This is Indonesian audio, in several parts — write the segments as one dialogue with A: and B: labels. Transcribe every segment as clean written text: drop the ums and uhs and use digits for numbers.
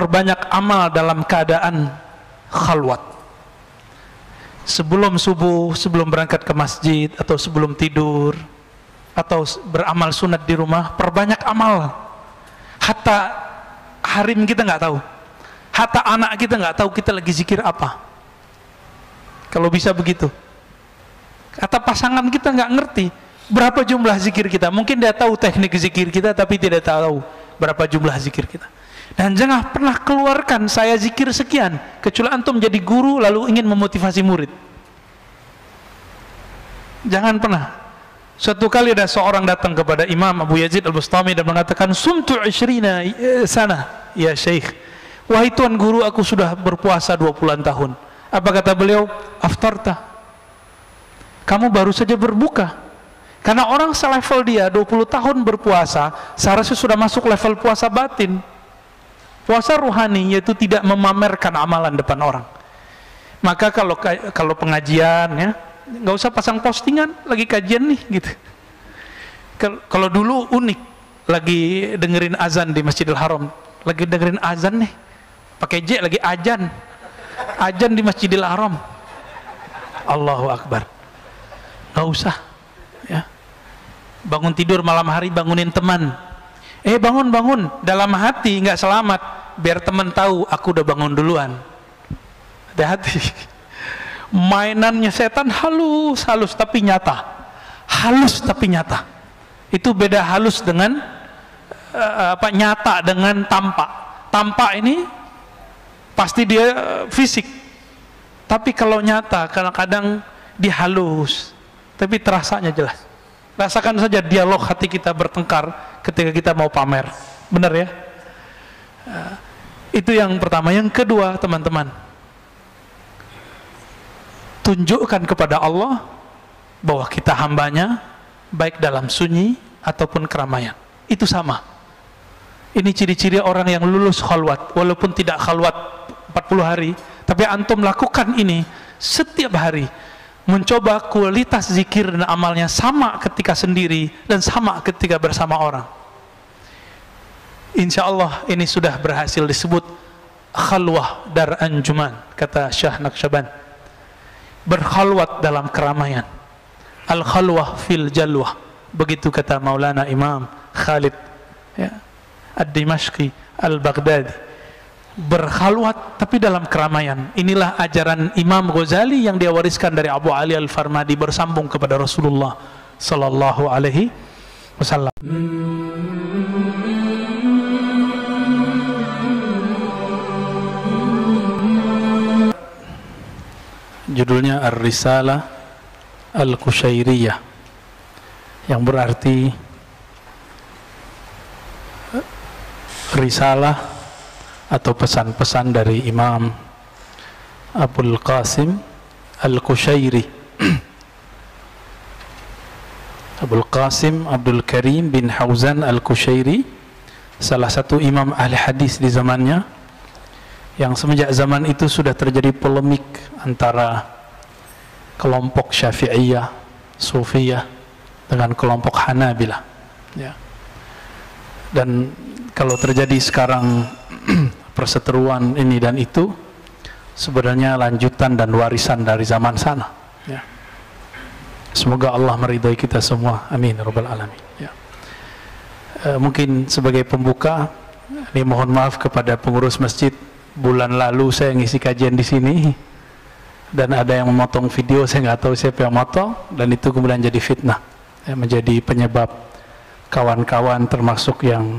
A: perbanyak amal dalam keadaan khalwat. Sebelum subuh, sebelum berangkat ke masjid, atau sebelum tidur, atau beramal sunat di rumah, perbanyak amal. Hatta harim kita nggak tahu, hatta anak kita nggak tahu kita lagi zikir apa. Kalau bisa begitu. Hatta pasangan kita nggak ngerti berapa jumlah zikir kita. Mungkin dia tahu teknik zikir kita, tapi tidak tahu berapa jumlah zikir kita. Dan jangan pernah keluarkan saya zikir sekian, kecuali antum jadi guru lalu ingin memotivasi murid. Jangan pernah. Suatu kali ada seorang datang kepada Imam Abu Yazid Al-Bustami dan mengatakan, sumtu 20 sana ya Syekh, wahai tuan guru, aku sudah berpuasa 20 tahun. Apa kata beliau? Aftarta, kamu baru saja berbuka. Karena orang selevel dia 20 tahun berpuasa, seharusnya sudah masuk level puasa batin. Puasa ruhani, yaitu tidak memamerkan amalan depan orang. Maka kalau pengajian ya, nggak usah pasang postingan lagi kajian nih gitu. Kalau dulu unik, lagi dengerin azan di Masjidil Haram, lagi dengerin azan nih, pakai J lagi azan di Masjidil Haram, Allahu Akbar. Nggak usah ya. Bangun tidur malam hari, bangunin teman, bangun, dalam hati nggak selamat, biar teman tahu aku udah bangun duluan. Hati-hati. Mainannya setan halus tapi nyata. Halus tapi nyata. Itu beda halus dengan nyata dengan tampak. Tampak ini pasti dia fisik. Tapi kalau nyata kadang-kadang dia halus, tapi terasanya jelas. Rasakan saja dialog hati kita bertengkar ketika kita mau pamer. Benar ya? Itu yang pertama. Yang kedua, teman-teman, tunjukkan kepada Allah bahwa kita hambanya, baik dalam sunyi ataupun keramaian. Itu sama. Ini ciri-ciri orang yang lulus khalwat. Walaupun tidak khalwat 40 hari, tapi antum lakukan ini setiap hari. Mencoba kualitas zikir dan amalnya sama ketika sendiri dan sama ketika bersama orang. Insya Allah ini sudah berhasil disebut khalwah dar anjuman, kata Syekh Naqsyaband. Berkhalwat dalam keramaian. Al-khalwah fil jalwah, begitu kata Maulana Imam Khalid ya, Ad-Dimashqi Al-Baghdadi. Berkhalwat tapi dalam keramaian. Inilah ajaran Imam Ghazali yang dia wariskan dari Abu Ali Al-Farmadi, bersambung kepada Rasulullah sallallahu alaihi wasallam. Judulnya Ar-Risalah Al-Qushairiyah, yang berarti risalah atau pesan-pesan dari Imam Abul Qasim Al-Qushairi. Abul Qasim Abdul Karim bin Hauzan Al-Qushairi, salah satu imam ahli hadis di zamannya, yang semenjak zaman itu sudah terjadi polemik antara kelompok Syafi'iyah, Sufiyah dengan kelompok Hanabilah ya. Dan kalau terjadi sekarang perseteruan ini dan itu sebenarnya lanjutan dan warisan dari zaman sana ya. Semoga Allah meridhai kita semua, amin rabbal alamin ya. Mungkin sebagai pembuka ini mohon maaf kepada pengurus masjid, bulan lalu saya ngisi kajian di sini dan ada yang memotong video, saya nggak tahu siapa yang motong, dan itu kemudian jadi fitnah ya, menjadi penyebab kawan-kawan termasuk yang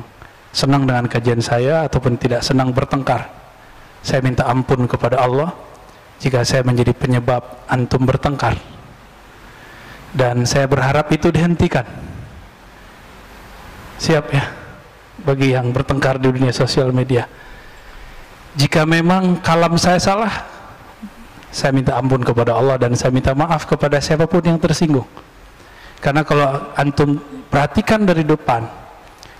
A: senang dengan kajian saya ataupun tidak senang bertengkar. Saya minta ampun kepada Allah jika saya menjadi penyebab antum bertengkar, dan saya berharap itu dihentikan. Siap ya bagi yang bertengkar di dunia sosial media. Jika memang kalam saya salah, saya minta ampun kepada Allah dan saya minta maaf kepada siapapun yang tersinggung. Karena kalau antum perhatikan dari depan,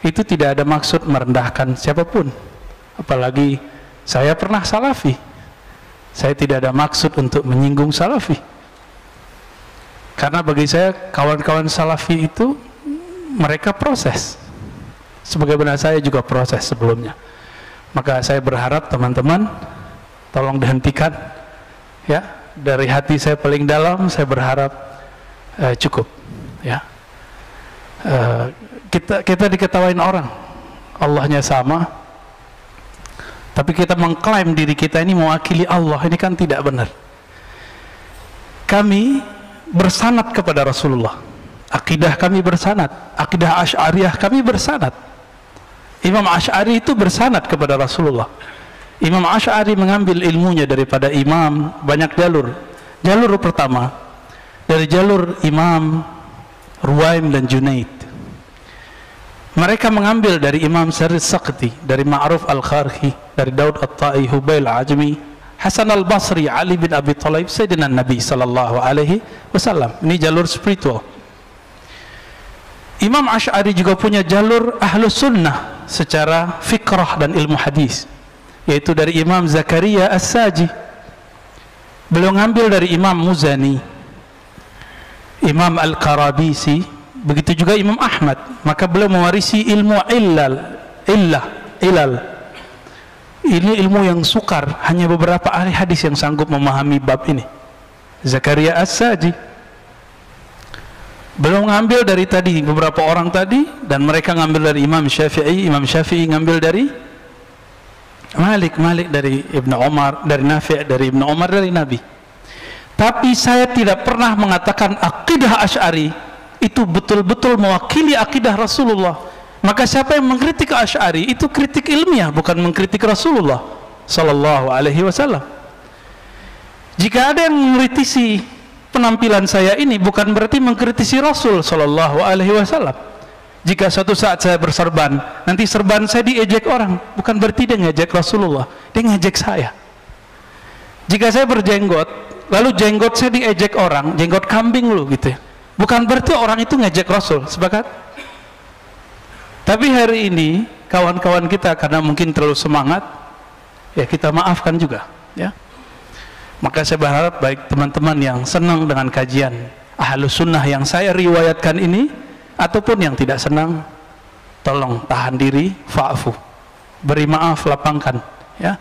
A: itu tidak ada maksud merendahkan siapapun. Apalagi saya pernah salafi, saya tidak ada maksud untuk menyinggung salafi. Karena bagi saya kawan-kawan salafi itu mereka proses, sebagaimana saya juga proses sebelumnya. Maka saya berharap teman-teman tolong dihentikan, ya. Dari hati saya paling dalam saya berharap cukup, ya. Kita diketawain orang Allahnya sama, tapi kita mengklaim diri kita ini mewakili Allah. Ini kan tidak benar. Kami bersanad kepada Rasulullah, akidah kami bersanad, akidah Asy'ariyah kami bersanad. Imam Asy'ari itu bersanad kepada Rasulullah. Imam Asy'ari mengambil ilmunya daripada imam, banyak jalur. Jalur pertama dari jalur Imam Ruwaim dan Junaid. Mereka mengambil dari Imam Sarid Saqti, dari Ma'ruf Al-Kharhi, dari Daud At-Tai, Hubail Ajmi, Hasan Al-Basri, Ali bin Abi Thalib, Sayyidina Nabi sallallahu alaihi wasallam. Ini jalur spiritual. Imam Asy'ari juga punya jalur Ahlus Sunnah secara fikrah dan ilmu hadis, yaitu dari Imam Zakaria As-Saji. Beliau ngambil dari Imam Muzani, Imam Al-Qarabisi, begitu juga Imam Ahmad. Maka beliau mewarisi ilmu ilal. Ini ilmu yang sukar, hanya beberapa ahli hadis yang sanggup memahami bab ini. Zakaria As-Saji, beliau ngambil dari tadi beberapa orang tadi, dan mereka ngambil dari Imam Syafi'i. Imam Syafi'i ngambil dari Malik dari Ibnu Umar, dari Nafi', dari Ibnu Umar, dari Nabi. Tapi saya tidak pernah mengatakan akidah Asy'ari itu betul-betul mewakili akidah Rasulullah. Maka siapa yang mengkritik Asy'ari itu kritik ilmiah, bukan mengkritik Rasulullah sallallahu alaihi wasallam. Jika ada yang mengkritisi penampilan saya ini, bukan berarti mengkritisi Rasul sallallahu alaihi wasallam. Jika suatu saat saya berserban, nanti serban saya diejek orang, bukan berarti dia ngejek Rasulullah, dia ngejek saya. Jika saya berjenggot, lalu jenggot saya diejek orang, jenggot kambing lu gitu ya, bukan berarti orang itu ngejek Rasul. Sepakat? Tapi hari ini kawan-kawan kita karena mungkin terlalu semangat, ya kita maafkan juga, ya. Maka saya berharap baik teman-teman yang senang dengan kajian Ahlus Sunnah yang saya riwayatkan ini, ataupun yang tidak senang, tolong tahan diri, fa'fu, beri maaf, lapangkan, ya.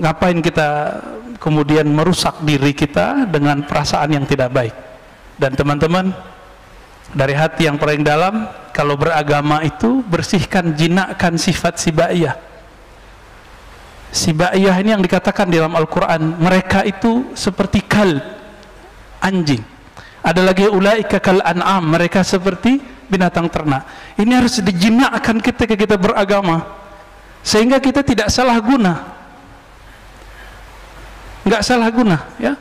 A: Ngapain kita kemudian merusak diri kita dengan perasaan yang tidak baik. Dan teman-teman, dari hati yang paling dalam, kalau beragama itu bersihkan, jinakkan sifat sibaiyah. Sibaiyah ini yang dikatakan di dalam Al-Quran, mereka itu seperti kalb, anjing. Ada lagi ulaika kal an'am, mereka seperti binatang ternak. Ini harus dijinakkan ketika kita beragama, sehingga kita tidak salah guna. Nggak salah guna, ya.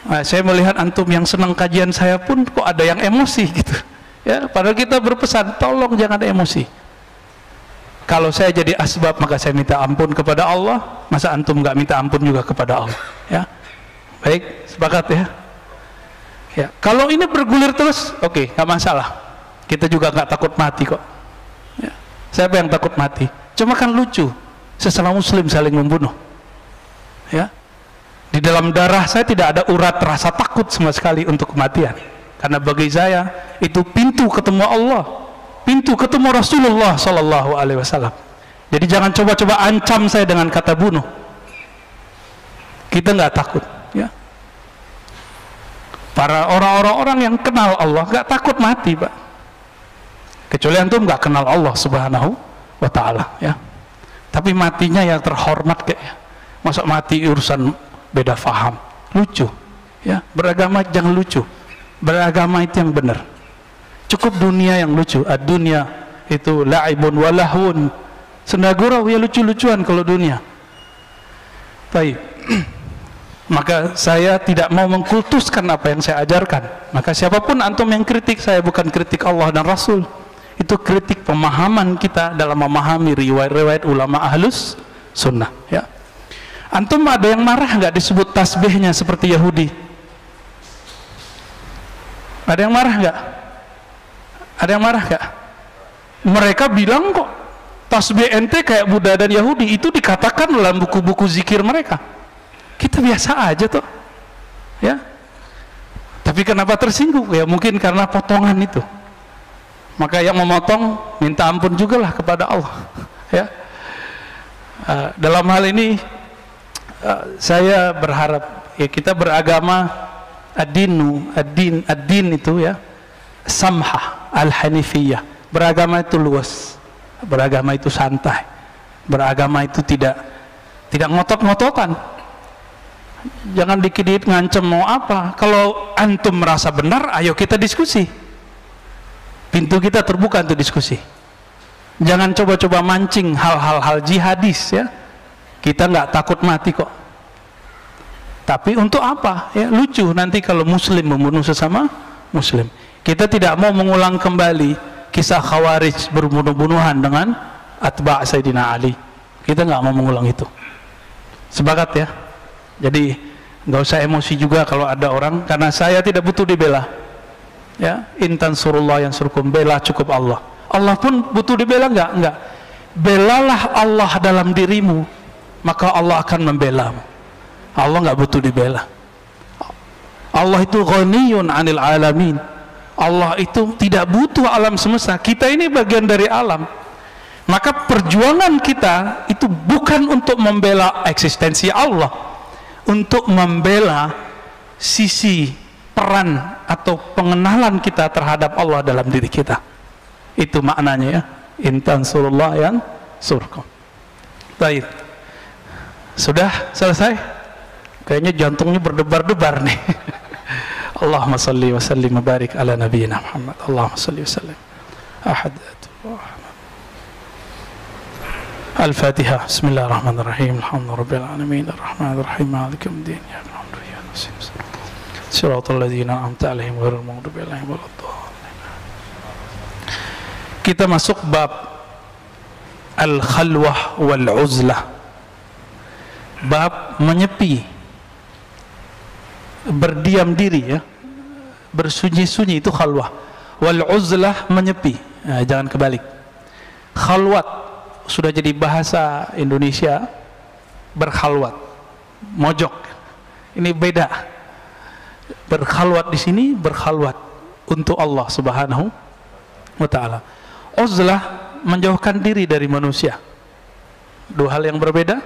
A: Nah, saya melihat antum yang senang kajian saya pun kok ada yang emosi gitu, ya. Padahal kita berpesan tolong jangan emosi. Kalau saya jadi asbab maka saya minta ampun kepada Allah, masa antum nggak minta ampun juga kepada Allah, ya. Baik, sepakat ya. Ya, kalau ini bergulir terus, oke, nggak masalah. Kita juga nggak takut mati kok. Ya. Siapa yang takut mati? Cuma kan lucu, sesama Muslim saling membunuh, ya. Di dalam darah saya tidak ada urat rasa takut sama sekali untuk kematian, karena bagi saya itu pintu ketemu Allah, pintu ketemu Rasulullah sallallahu alaihi wasallam. Jadi jangan coba-coba ancam saya dengan kata bunuh. Kita nggak takut, ya. Para orang-orang yang kenal Allah nggak takut mati, Pak. Kecuali antum nggak kenal Allah subhanahu wa ta'ala, ya. Tapi matinya yang terhormat kayaknya. Masa mati urusan beda faham, lucu, ya. Beragama jangan lucu, beragama itu yang benar. Cukup dunia yang lucu. Ad-dunya itu la'ibun walahun, senda gurau, ya lucu-lucuan kalau dunia. Baik. Maka saya tidak mau mengkultuskan apa yang saya ajarkan. Maka siapapun antum yang kritik saya, bukan kritik Allah dan Rasul, itu kritik pemahaman kita dalam memahami riwayat-riwayat ulama Ahlus Sunnah, ya. Antum ada yang marah nggak disebut tasbihnya seperti Yahudi? Ada yang marah nggak? Ada yang marah nggak? Mereka bilang kok tasbih ente kayak Buddha dan Yahudi, itu dikatakan dalam buku-buku zikir mereka. Kita biasa aja tuh, ya. Tapi kenapa tersinggung? Ya mungkin karena potongan itu. Maka yang memotong minta ampun juga lah kepada Allah, ya. Dalam hal ini saya berharap ya kita beragama ad-din itu ya samhah al-hanifiyah. Beragama itu luas, beragama itu santai, beragama itu tidak ngotot-ngototan. Jangan dikit-dikit ngancem mau apa. Kalau antum merasa benar, ayo kita diskusi. Pintu kita terbuka untuk diskusi. Jangan coba-coba mancing hal-hal jihadis ya. Kita nggak takut mati kok. Tapi untuk apa? Ya lucu nanti kalau muslim membunuh sesama muslim. Kita tidak mau mengulang kembali kisah Khawarij berbunuh-bunuhan dengan atba' Sayyidina Ali. Kita nggak mau mengulang itu. Sepakat ya? Jadi nggak usah emosi juga kalau ada orang, karena saya tidak butuh dibela. Ya, intan surullah yang surkum, bela cukup Allah. Allah pun butuh dibela enggak? Belalah Allah dalam dirimu, maka Allah akan membelamu. Allah nggak butuh dibela. Allah itu ghaniyun 'anil alamin. Allah itu tidak butuh alam semesta. Kita ini bagian dari alam. Maka perjuangan kita itu bukan untuk membela eksistensi Allah, untuk membela sisi peran atau pengenalan kita terhadap Allah dalam diri kita. Itu maknanya ya, intan surullah yang surkum. Baik, sudah selesai. Kayaknya jantungnya berdebar-debar nih. Allahumma salli wa sallim wa barik ala nabiyyina Muhammad. Allahumma salli wa sallim. Ahadullah. Al-Fatihah. Bismillahirrahmanirrahim. Alhamdulillahirabbil alamin. Arrahmanirrahim. Maliki yaumiddin. Ya na'budu wa iyyaka nasta'in. Shiratal ladzina an'amta 'alaihim ghairil maghdubi 'alaihim waladdallin. Kita masuk bab al-khalwah wal uzlah. Bab menyepi, berdiam diri ya, bersunyi-sunyi itu khalwah. Wal uzlah menyepi. Nah, jangan kebalik. Khalwat sudah jadi bahasa Indonesia, berkhalwat, mojok. Ini beda. Berkhalwat di sini, berkhalwat untuk Allah Subhanahu wa ta'ala. Uzlah menjauhkan diri dari manusia. Dua hal yang berbeda.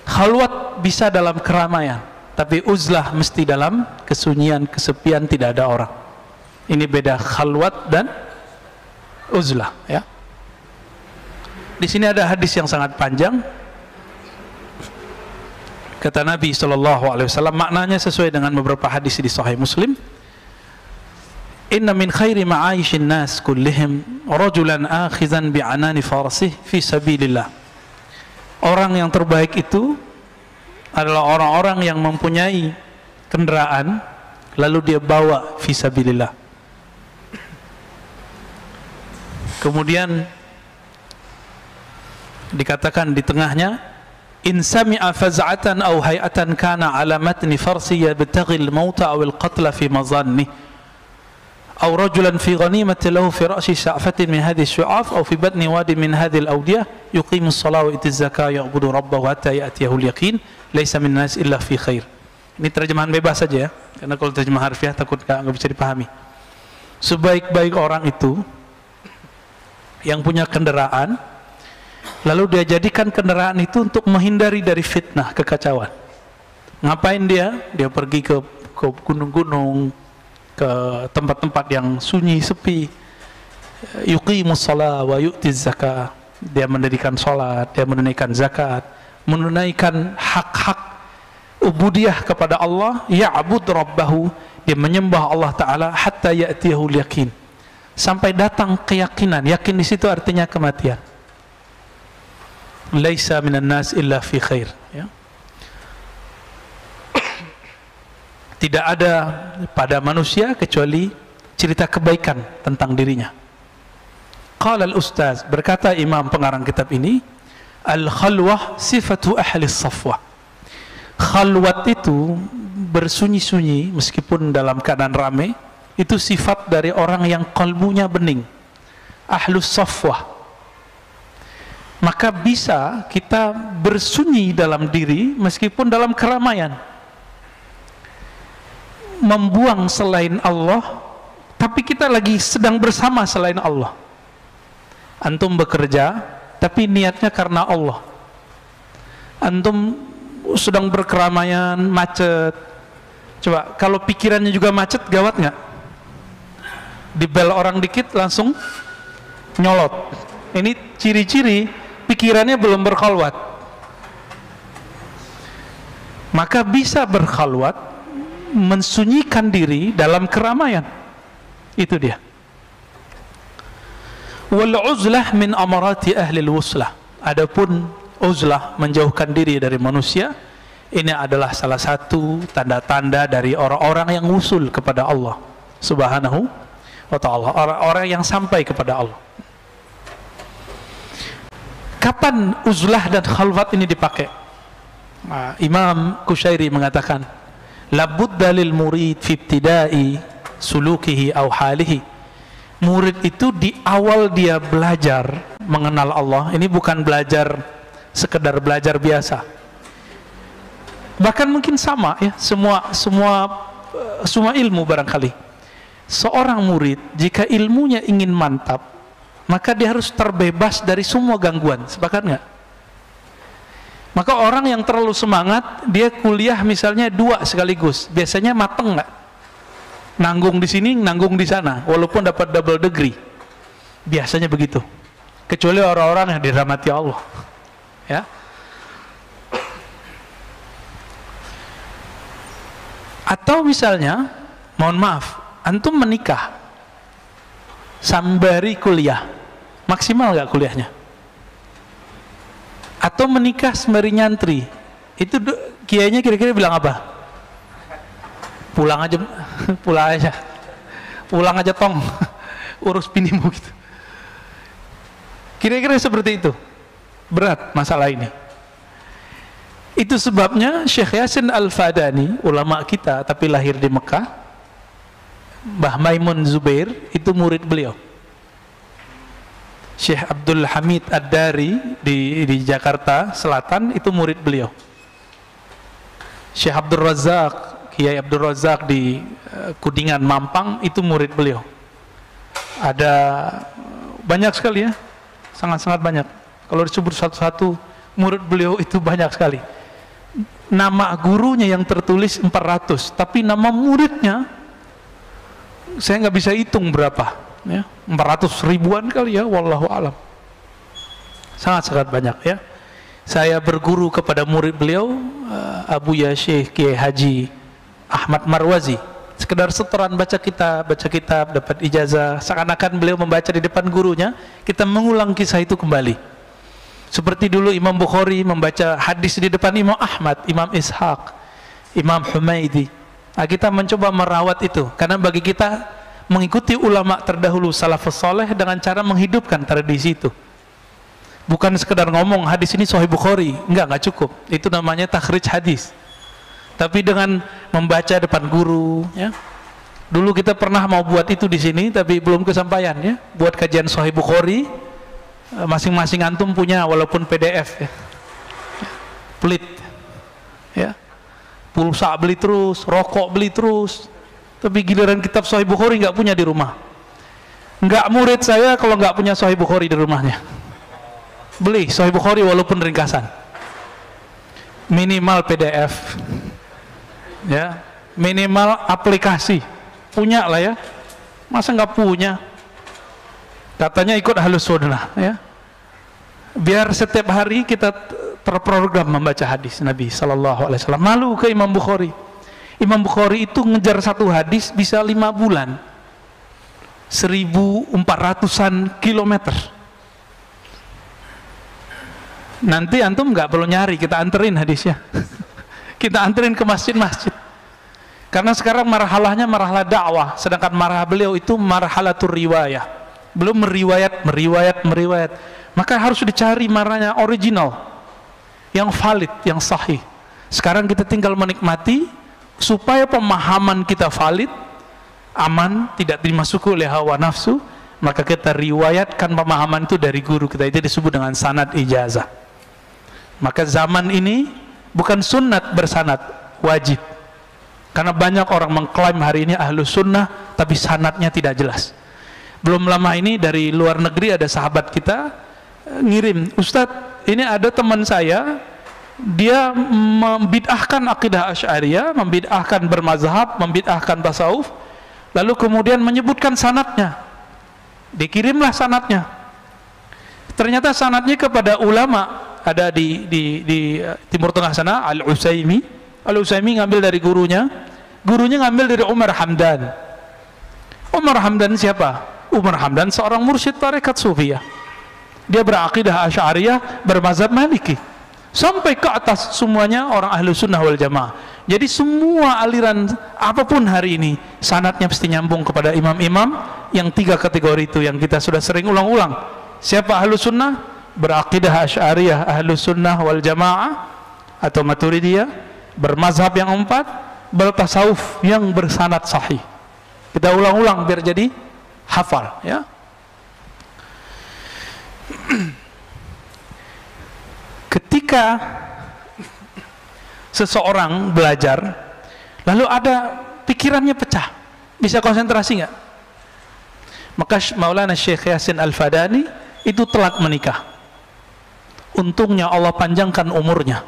A: Khalwat bisa dalam keramaian, tapi uzlah mesti dalam kesunyian, kesepian, tidak ada orang. Ini beda khalwat dan uzlah ya. Di sini ada hadis yang sangat panjang. Kata Nabi SAW, maknanya sesuai dengan beberapa hadis di Sahih Muslim. Inna min khairi ma'aishin nas kullihim rajulan akhizan bi'anani farasih fi sabilillah. Orang yang terbaik itu adalah orang-orang yang mempunyai kendaraan lalu dia bawa fi sabilillah. Kemudian dikatakan di tengahnya, in sami'a faz'atan aw hay'atan kana ala matni farsi yabtaghi al-mauta aw al-qatla fi mazanni aw rajulan fi ghanimati lahu fi ra'si sha'fatin min hadhihi ash-shu'af aw fi batni wadi min hadhihi al-awdiyah yuqimu as-salata wa yu'ti az-zakata ya'budu rabbahu hatta ya'tiyahu al-yaqin laysa min nas illa fi khair. Ini terjemahan bebas saja ya, karena kalau terjemah harfiah takut nggak bisa dipahami. Sebaik-baik orang itu yang punya kendaraan, lalu dia jadikan kendaraan itu untuk menghindari dari fitnah, kekacauan. Ngapain dia? Dia pergi ke gunung-gunung, ke tempat-tempat yang sunyi, sepi. Yuqimus shalah wa yu'tiz zakah. Dia mendirikan salat, dia menunaikan zakat, menunaikan hak-hak ubudiyah kepada Allah. Ya'bud rabbahu, dia menyembah Allah Ta'ala hatta ya'tiyahul yakin, sampai datang keyakinan. Yakin di situ artinya kematian. Laisa minan nas illa fi khair ya. Tidak ada pada manusia kecuali cerita kebaikan tentang dirinya. Qala al-ustaz, berkata imam pengarang kitab ini, al-khalwah sifatu ahli safwah. Khalwat itu bersunyi-sunyi meskipun dalam keadaan ramai, itu sifat dari orang yang kalbunya bening, ahlus safwah. Maka bisa kita bersunyi dalam diri meskipun dalam keramaian, membuang selain Allah, tapi kita lagi sedang bersama selain Allah. Antum bekerja tapi niatnya karena Allah, Antum sedang berkeramaian, macet. Coba, kalau pikirannya juga macet, gawat nggak? Dibel orang dikit langsung nyolot. Ini ciri-ciri pikirannya belum berkhalwat. Maka bisa berkhalwat, mensunyikan diri dalam keramaian. Itu dia. Wal uzlah min amarati ahli wuslah. Adapun uzlah, menjauhkan diri dari manusia, ini adalah salah satu tanda-tanda dari orang-orang yang wusul kepada Allah Subhanahu wa ta'ala, orang-orang yang sampai kepada Allah. Kapan uzlah dan khalwat ini dipakai? Imam Kushairi mengatakan, labudda lil murid fi ibtida'i sulukihi aw halihi. Murid itu di awal dia belajar mengenal Allah, ini bukan belajar sekedar belajar biasa, bahkan mungkin sama ya, semua ilmu barangkali. Seorang murid jika ilmunya ingin mantap, maka dia harus terbebas dari semua gangguan. Sepakat nggak? Maka orang yang terlalu semangat, dia kuliah misalnya 2 sekaligus, biasanya mateng nggak? Nanggung di sini, nanggung di sana, walaupun dapat double degree. Biasanya begitu. Kecuali orang-orang yang dirahmati Allah. Ya. Atau misalnya, mohon maaf, antum menikah sambari kuliah, maksimal nggak kuliahnya? Atau menikah sembari nyantri, itu kiainya kira-kira bilang apa? Pulang aja, pulang aja tong, urus binimu gitu. Kira-kira seperti itu. Berat masalah ini. Itu sebabnya Syekh Yasin Al-Fadani, ulama kita tapi lahir di Mekah, Mbah Maimun Zubair itu murid beliau. Syekh Abdul Hamid Ad-Dari di Jakarta Selatan itu murid beliau. Syekh Abdul Razak, Kiai Abdul Razak di Kudingan Mampang itu murid beliau. Ada banyak sekali ya, sangat-sangat banyak. Kalau disebut satu-satu murid beliau itu banyak sekali. Nama gurunya yang tertulis 400, tapi nama muridnya saya nggak bisa hitung berapa ya, 400 ribuan kali ya, wallahu alam. Sangat-sangat banyak ya. Saya berguru kepada murid beliau, Abu Ya Syekh Kiai Haji Ahmad Marwazi. Sekedar setoran baca kitab, dapat ijazah, seakan-akan beliau membaca di depan gurunya, kita mengulang kisah itu kembali. Seperti dulu Imam Bukhari membaca hadis di depan Imam Ahmad, Imam Ishaq, Imam Humaidi. Nah, kita mencoba merawat itu, karena bagi kita mengikuti ulama terdahulu salafus saleh dengan cara menghidupkan tradisi itu. Bukan sekedar ngomong hadis ini Sahih Bukhari, enggak cukup. Itu namanya takhrij hadis. Tapi dengan membaca depan guru, ya. Dulu kita pernah mau buat itu di sini, tapi belum kesampaian ya. Buat kajian Sahih Bukhari, masing-masing antum punya walaupun PDF ya. Pelit, ya. Pulsa beli terus, rokok beli terus. Tapi giliran kitab Sahih Bukhari nggak punya di rumah. Nggak murid saya kalau nggak punya Sahih Bukhari di rumahnya. Beli Sahih Bukhari walaupun ringkasan, minimal PDF ya, minimal aplikasi punya lah ya. Masa nggak punya? Katanya ikut Ahlus Sunnah ya, biar setiap hari kita terprogram membaca hadis Nabi Sallallahu Alaihi Wasallam. Malu ke Imam Bukhari. Imam Bukhari itu ngejar satu hadis bisa 5 bulan, 1400-an kilometer. Nanti antum nggak perlu nyari, kita anterin hadisnya. Kita anterin ke masjid-masjid. Karena sekarang marhalahnya marhalah dakwah, sedangkan marhalah beliau itu marhalatur riwayah. Belum meriwayat. Maka harus dicari marahnya original, yang valid, yang sahih. Sekarang kita tinggal menikmati supaya pemahaman kita valid, aman, tidak dimasuki oleh hawa nafsu. Maka kita riwayatkan pemahaman itu dari guru kita, itu disebut dengan sanad ijazah. Maka zaman ini bukan sunnat bersanad, wajib. Karena banyak orang mengklaim hari ini ahlu sunnah, tapi sanadnya tidak jelas. Belum lama ini dari luar negeri ada sahabat kita ngirim, Ustadz, ini ada teman saya dia membid'ahkan akidah Asy'ariyah, membid'ahkan bermazhab, membid'ahkan tasawuf, lalu kemudian menyebutkan sanadnya. Dikirimlah sanadnya. Ternyata sanadnya kepada ulama, ada di Timur Tengah sana, Al-Utsaimin. Al-Utsaimin ngambil dari gurunya ngambil dari Umar Hamdan. Umar Hamdan siapa? Umar Hamdan seorang mursyid tarekat Sufiyah. Dia berakidah Asy'ariyah, bermazhab Maliki. Sampai ke atas semuanya orang ahlu sunnah wal jamaah. Jadi semua aliran apapun hari ini sanadnya pasti nyambung kepada imam-imam yang 3 kategori itu yang kita sudah sering ulang-ulang. Siapa ahlu sunnah? Berakidah Asy'ariyah, ahlu sunnah wal jamaah atau Maturidiyah, bermazhab yang 4, bertasawuf yang bersanad sahih. Kita ulang-ulang biar jadi hafal, ya. Ketika seseorang belajar lalu ada pikirannya pecah, bisa konsentrasi nggak? Maka Maulana Syekh Yasin Al-Fadani itu telat menikah. Untungnya Allah panjangkan umurnya,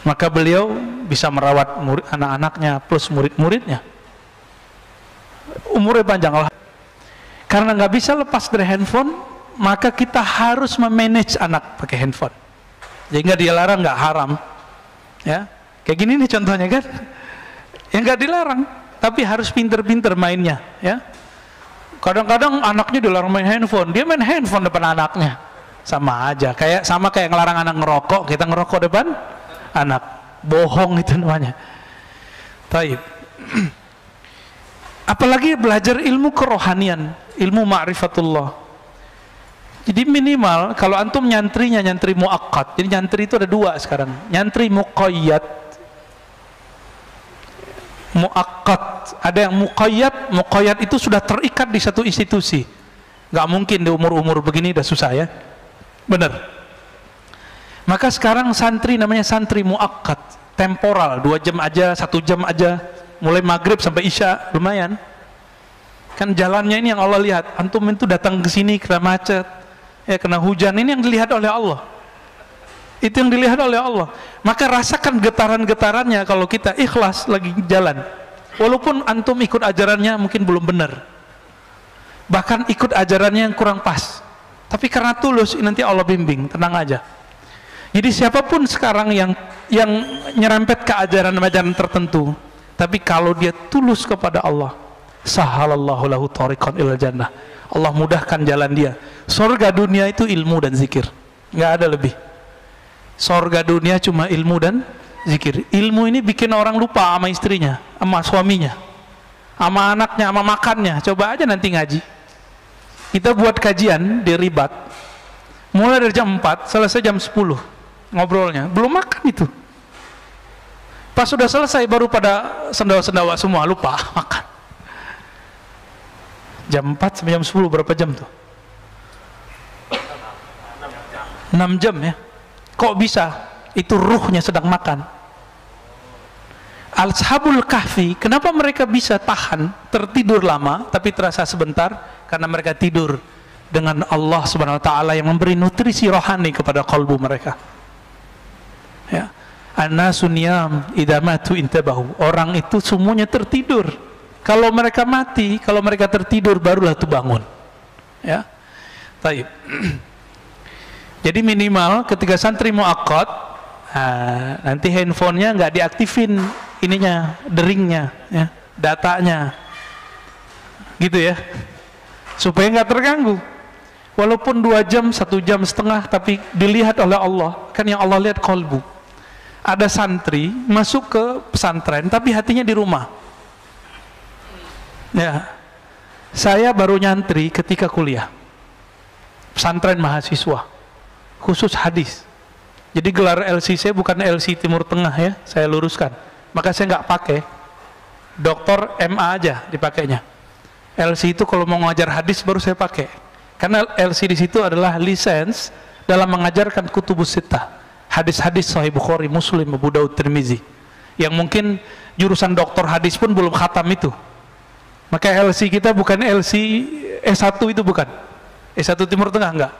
A: maka beliau bisa merawat anak-anaknya plus murid-muridnya. Umurnya panjang Allah. Karena nggak bisa lepas dari handphone, maka kita harus memanage anak pakai handphone. Sehingga dia larang nggak haram, ya. Kayak gini nih contohnya kan, yang nggak dilarang, tapi harus pinter-pinter mainnya, ya. Kadang-kadang anaknya dilarang main handphone, dia main handphone depan anaknya, sama aja. Sama kayak ngelarang anak ngerokok, kita ngerokok depan anak, bohong itu namanya. Taib. Apalagi belajar ilmu kerohanian, ilmu ma'rifatullah. Jadi minimal kalau antum nyantrinya nyantri muakkad. Jadi nyantri itu ada 2 sekarang. Nyantri muqayyad, muakkad. Ada yang muqayyad. Muqayyad itu sudah terikat di satu institusi. Gak mungkin di umur-umur begini udah susah, ya. Bener. Maka sekarang santri namanya santri muakkad, temporal, 2 jam aja, 1 jam aja, mulai maghrib sampai isya, lumayan. Kan jalannya ini yang Allah lihat. Antum itu datang ke sini kena macet, ya kena hujan, ini yang dilihat oleh Allah. Itu yang dilihat oleh Allah. Maka rasakan getaran-getarannya kalau kita ikhlas lagi jalan. Walaupun antum ikut ajarannya mungkin belum benar, bahkan ikut ajarannya yang kurang pas, tapi karena tulus nanti Allah bimbing, tenang aja. Jadi siapapun sekarang yang nyerempet ke ajaran-ajaran tertentu, tapi kalau dia tulus kepada Allah, sahalallahu lahu tariqan ilal jannah. Allah mudahkan jalan dia. Surga dunia itu ilmu dan zikir, nggak ada lebih. Surga dunia cuma ilmu dan zikir. Ilmu ini bikin orang lupa sama istrinya, sama suaminya, sama anaknya, sama makannya. Coba aja nanti ngaji. Kita buat kajian di Ribat, mulai dari jam 4 selesai jam 10 ngobrolnya, belum makan itu. Pas sudah selesai baru pada sendawa-sendawa semua, lupa makan. Jam 4 sampai jam 10 berapa jam tuh? 6 jam, ya. Kok bisa? Itu ruhnya sedang makan. Ashabul Kahfi, kenapa mereka bisa tahan tertidur lama tapi terasa sebentar? Karena mereka tidur dengan Allah Subhanahu wa taala yang memberi nutrisi rohani kepada kalbu mereka. Ya. An-nasu niyam idza matu intabahu. Orang itu semuanya tertidur. Kalau mereka mati, kalau mereka tertidur barulah itu bangun. Ya. Baik. Jadi minimal ketika santri muakkad, nanti handphonenya nggak diaktifin ininya, deringnya, ya, datanya, gitu ya, supaya nggak terganggu. Walaupun 2 jam, 1 jam setengah, tapi dilihat oleh Allah. Kan yang Allah lihat kolbu. Ada santri masuk ke pesantren, tapi hatinya di rumah. Ya, saya baru nyantri ketika kuliah, pesantren mahasiswa, khusus hadis. Jadi gelar LC saya bukan LC Timur Tengah, ya, saya luruskan. Maka saya nggak pakai doktor MA aja dipakainya. LC itu kalau mau ngajar hadis baru saya pakai. Karena LC di situ adalah lisensi dalam mengajarkan kutubus sittah, hadis-hadis Sahih Bukhari, Muslim, Abu Daud, Tirmizi, yang mungkin jurusan doktor hadis pun belum khatam itu. Maka LC kita bukan LC S1 itu, bukan S1 Timur Tengah, enggak.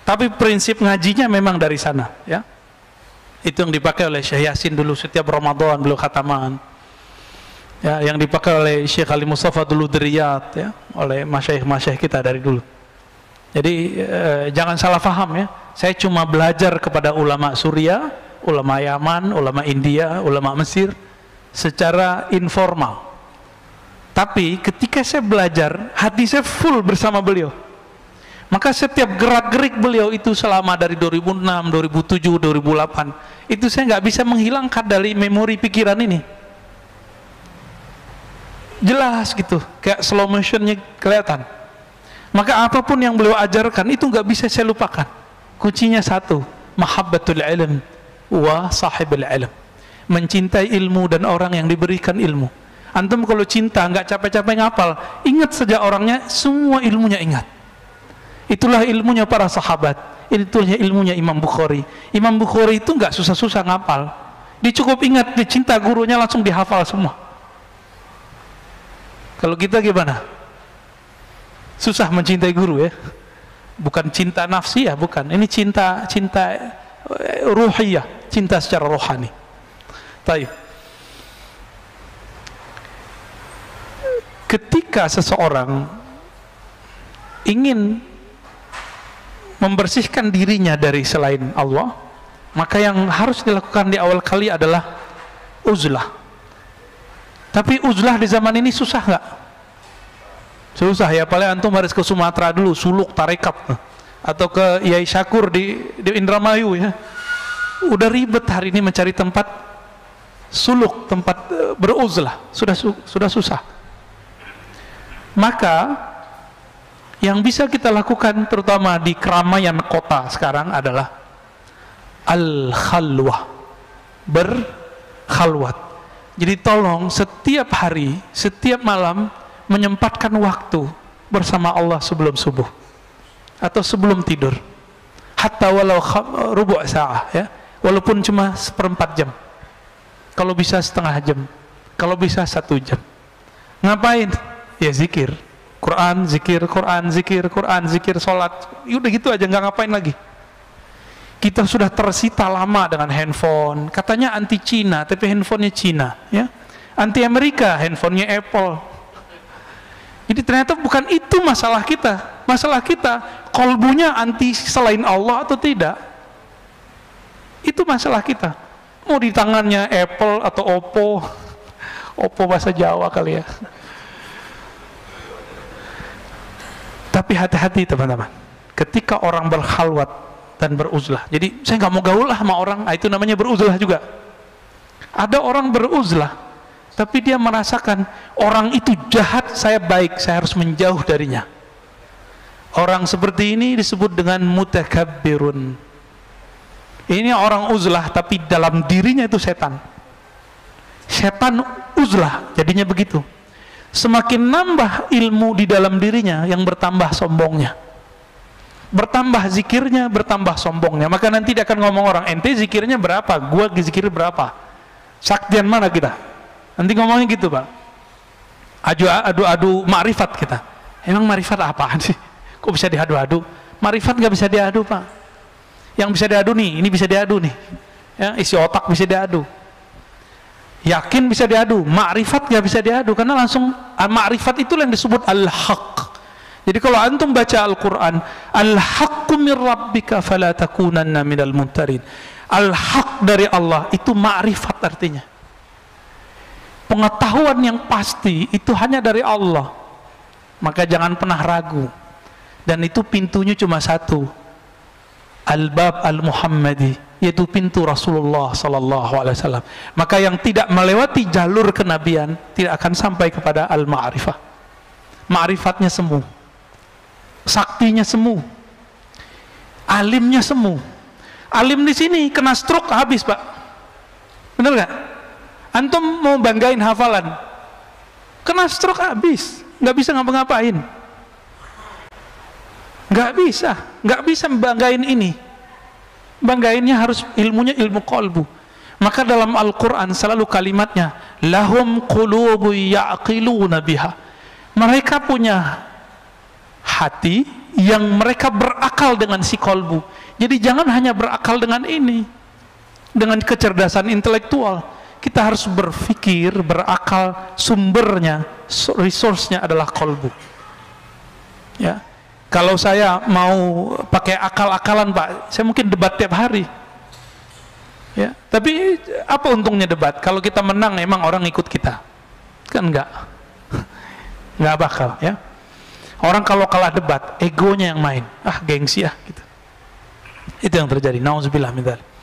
A: Tapi prinsip ngajinya memang dari sana, ya. Itu yang dipakai oleh Syekh Yasin dulu setiap Ramadan beliau khataman. Ya, yang dipakai oleh Syekh Ali Mustafa dulu di Riyadh, ya, oleh masyayikh kita dari dulu. Jadi jangan salah paham ya. Saya cuma belajar kepada ulama Suriah, ulama Yaman, ulama India, ulama Mesir secara informal. Tapi ketika saya belajar, hati saya full bersama beliau. Maka setiap gerak-gerik beliau itu selama dari 2006, 2007, 2008, itu saya nggak bisa menghilangkan dari memori pikiran ini. Jelas gitu, kayak slow motionnya kelihatan. Maka apapun yang beliau ajarkan itu nggak bisa saya lupakan. Kuncinya satu, mahabbatul ilm wa sahibul ilm. Mencintai ilmu dan orang yang diberikan ilmu. Antum kalau cinta nggak capek-capek ngapal, ingat saja orangnya, semua ilmunya ingat. Itulah ilmunya para sahabat, itulah ilmunya Imam Bukhari. Imam Bukhari itu nggak susah-susah ngapal, dia cukup ingat, dia cinta gurunya langsung dihafal semua. Kalau kita gimana? Susah mencintai guru ya, bukan cinta nafsi ya, bukan. Ini cinta ruhiyah, cinta secara rohani. Baik. Ketika seseorang ingin membersihkan dirinya dari selain Allah, maka yang harus dilakukan di awal kali adalah uzlah. Tapi uzlah di zaman ini susah nggak? Susah ya, paling antum harus ke Sumatera dulu, suluk tarekat, atau ke Yai Syakur di Indramayu ya. Udah ribet hari ini mencari tempat suluk, tempat beruzlah, sudah susah. Maka yang bisa kita lakukan terutama di keramaian kota sekarang adalah al-khalwah, berkhalwat. Jadi tolong setiap hari, setiap malam menyempatkan waktu bersama Allah sebelum subuh atau sebelum tidur, hatta walau rubu' sa'ah ya, walaupun cuma seperempat jam, kalau bisa setengah jam, kalau bisa 1 jam. Ngapain? Ya zikir Quran, zikir Quran, zikir Quran, zikir sholat, udah gitu aja, nggak ngapain lagi. Kita sudah tersita lama dengan handphone, katanya anti Cina, tapi handphonenya Cina ya. Anti Amerika, handphonenya Apple. Jadi ternyata bukan itu masalah kita. Masalah kita, kolbunya anti selain Allah atau tidak. Itu masalah kita. Mau di tangannya Apple atau Oppo. Oppo bahasa Jawa kali ya. Tapi hati-hati teman-teman. Ketika orang berkhalwat dan beruzlah. Jadi saya nggak mau gaul lah sama orang. Itu namanya beruzlah juga. Ada orang beruzlah, tapi dia merasakan orang itu jahat, saya baik, saya harus menjauh darinya. Orang seperti ini disebut dengan mutakabbirun. Ini orang uzlah, tapi dalam dirinya itu setan. Setan uzlah, jadinya begitu. Semakin nambah ilmu di dalam dirinya, yang bertambah sombongnya. Bertambah zikirnya, bertambah sombongnya. Maka nanti dia akan ngomong orang, ente zikirnya berapa? Gua zikir berapa? Saktian mana kita? Nanti ngomongnya gitu Pak. Adu makrifat kita. Emang makrifat apaan sih? Kok bisa diadu-adu? Makrifat nggak bisa diadu Pak. Yang bisa diadu nih, ini bisa diadu nih. Ya, isi otak bisa diadu. Yakin bisa diadu, makrifat nggak bisa diadu karena langsung makrifat itu yang disebut al-haq. Jadi kalau antum baca Al-Quran, al-haqqu min rabbika fala takunanna minal mumtarin. Al-haq dari Allah itu makrifat artinya. Pengetahuan yang pasti itu hanya dari Allah. Maka jangan pernah ragu. Dan itu pintunya cuma satu. Al-bab al-Muhammadi, yaitu pintu Rasulullah sallallahu alaihi wasallam. Maka yang tidak melewati jalur kenabian tidak akan sampai kepada al-ma'rifah. Ma'rifatnya semu. Saktinya semu. Alimnya semu. Alim di sini kena stroke habis, Pak. Benar nggak? Antum mau banggain hafalan, kena stroke habis, nggak bisa ngapa-ngapain. Nggak bisa membanggain ini. Banggainnya harus ilmunya ilmu qalbu. Maka dalam Al-Quran selalu kalimatnya, lahum qulubu ya'qiluna biha. Mereka punya hati yang mereka berakal dengan si qalbu. Jadi jangan hanya berakal dengan ini. dengan kecerdasan intelektual. Kita harus berpikir, berakal, sumbernya, resource-nya adalah kolbu. Ya, kalau saya mau pakai akal-akalan Pak, saya mungkin debat tiap hari. Ya, tapi apa untungnya debat? Kalau kita menang, emang orang ikut kita? Kan enggak, enggak bakal. Ya, orang kalau kalah debat, egonya yang main, gengsi gitu. Itu yang terjadi. Nauzubillah min dzalik.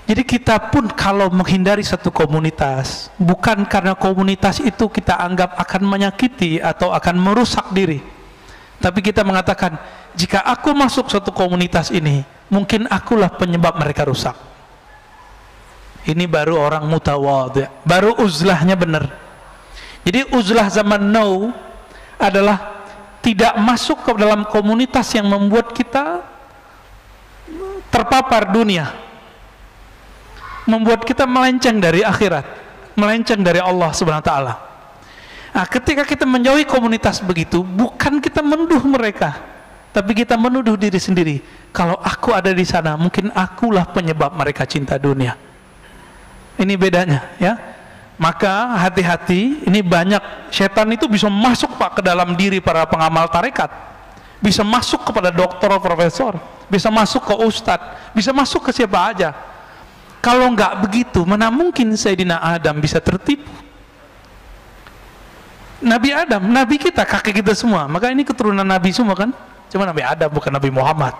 A: Jadi kita pun kalau menghindari satu komunitas, bukan karena komunitas itu kita anggap akan menyakiti atau akan merusak diri, tapi kita mengatakan, jika aku masuk satu komunitas ini, mungkin akulah penyebab mereka rusak. Ini baru orang mutawadhi', baru uzlahnya benar. Jadi uzlah zaman now adalah tidak masuk ke dalam komunitas yang membuat kita terpapar dunia, membuat kita melenceng dari akhirat, melenceng dari Allah Subhanahu wa taala. Nah, ketika kita menjauhi komunitas begitu, bukan kita menuduh mereka, tapi kita menuduh diri sendiri. Kalau aku ada di sana, mungkin akulah penyebab mereka cinta dunia. Ini bedanya, ya. Maka hati-hati, ini banyak setan itu bisa masuk Pak ke dalam diri para pengamal tarekat, bisa masuk kepada dokter, profesor, bisa masuk ke ustadz, bisa masuk ke siapa aja. Kalau nggak begitu, mana mungkin Sayyidina Adam bisa tertipu? Nabi Adam, Nabi kita, kakek kita semua. Maka ini keturunan Nabi semua kan? Cuma Nabi Adam, bukan Nabi Muhammad.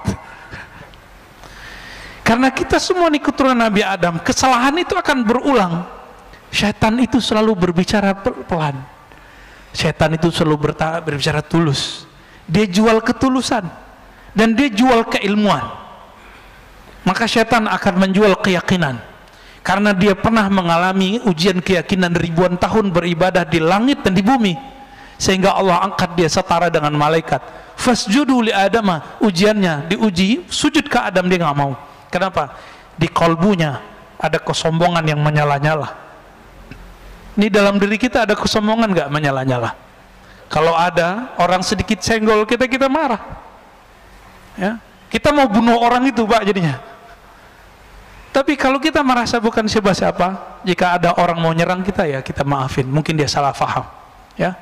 A: Karena kita semua ini keturunan Nabi Adam, kesalahan itu akan berulang. Syaitan itu selalu berbicara pelan. Syaitan itu selalu berbicara tulus. Dia jual ketulusan dan dia jual keilmuan. Maka syaitan akan menjual keyakinan, karena dia pernah mengalami ujian keyakinan ribuan tahun beribadah di langit dan di bumi, sehingga Allah angkat dia setara dengan malaikat. Fasjudu li Adama, ujiannya diuji sujud ke Adam, dia nggak mau. Kenapa? Di kolbunya ada kesombongan yang menyala-nyala. Ini dalam diri kita ada kesombongan nggak menyala-nyala? Kalau ada orang sedikit senggol kita, kita marah. Ya, kita mau bunuh orang itu Pak jadinya. Tapi kalau kita merasa bukan siapa-siapa, jika ada orang mau nyerang kita, ya kita maafin. Mungkin dia salah faham. Ya,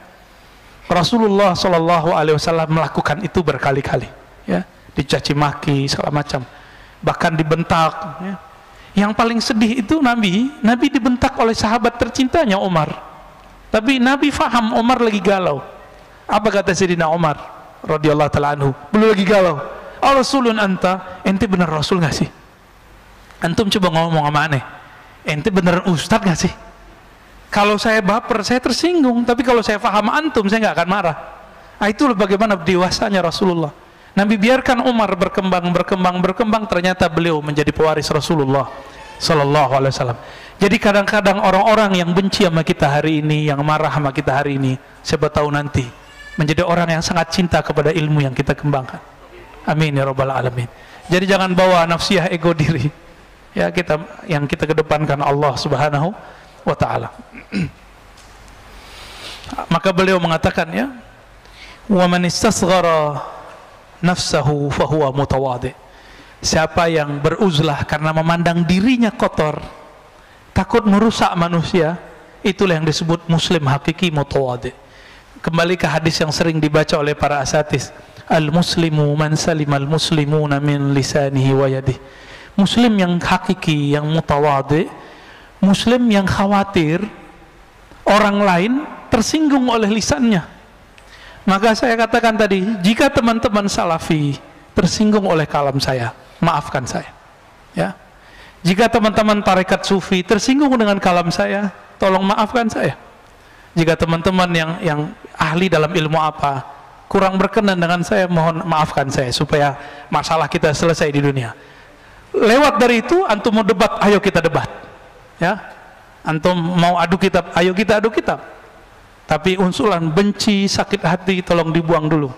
A: Rasulullah SAW melakukan itu berkali-kali. Ya, dicaci maki segala macam, bahkan dibentak. Ya. Yang paling sedih itu Nabi dibentak oleh sahabat tercintanya Umar. Tapi Nabi faham Umar lagi galau. Apa kata Sayyidina Umar radhiyallahu ta'ala anhu? Belum lagi galau. Rasulun anta, ente bener Rasul nggak sih? Antum coba ngomong sama aneh, ente beneran Ustadz nggak sih? Kalau saya baper, saya tersinggung. Tapi kalau saya faham antum, saya nggak akan marah. Nah, itulah bagaimana dewasanya Rasulullah. Nabi biarkan Umar berkembang, ternyata beliau menjadi pewaris Rasulullah Sallallahu Alaihi Wasallam. Jadi kadang-kadang orang-orang yang benci sama kita hari ini, yang marah sama kita hari ini, siapa tahu nanti menjadi orang yang sangat cinta kepada ilmu yang kita kembangkan. Amin ya rabbal alamin. Jadi jangan bawa nafsiyah ego diri. Ya, yang kita kedepankan Allah Subhanahu wa taala. Maka beliau mengatakan, ya, wa man istasghara nafsahu fahuwa mutawadhi. Siapa yang beruzlah karena memandang dirinya kotor, takut merusak manusia, itulah yang disebut muslim hakiki mutawadhi. Kembali ke hadis yang sering dibaca oleh para asatis, al-muslimu man salimal muslimuna min lisanihi wa yadihi. Muslim yang hakiki, yang mutawadhi, muslim yang khawatir orang lain tersinggung oleh lisannya. Maka saya katakan tadi, jika teman-teman salafi tersinggung oleh kalam saya, maafkan saya. Ya. Jika teman-teman tarekat sufi tersinggung dengan kalam saya, tolong maafkan saya. Jika teman-teman yang ahli dalam ilmu apa kurang berkenan dengan saya, mohon maafkan saya, supaya masalah kita selesai di dunia. Lewat dari itu, antum mau debat, ayo kita debat. Ya. Antum mau adu kitab, ayo kita adu kitab. Tapi unsuran benci, sakit hati tolong dibuang dulu.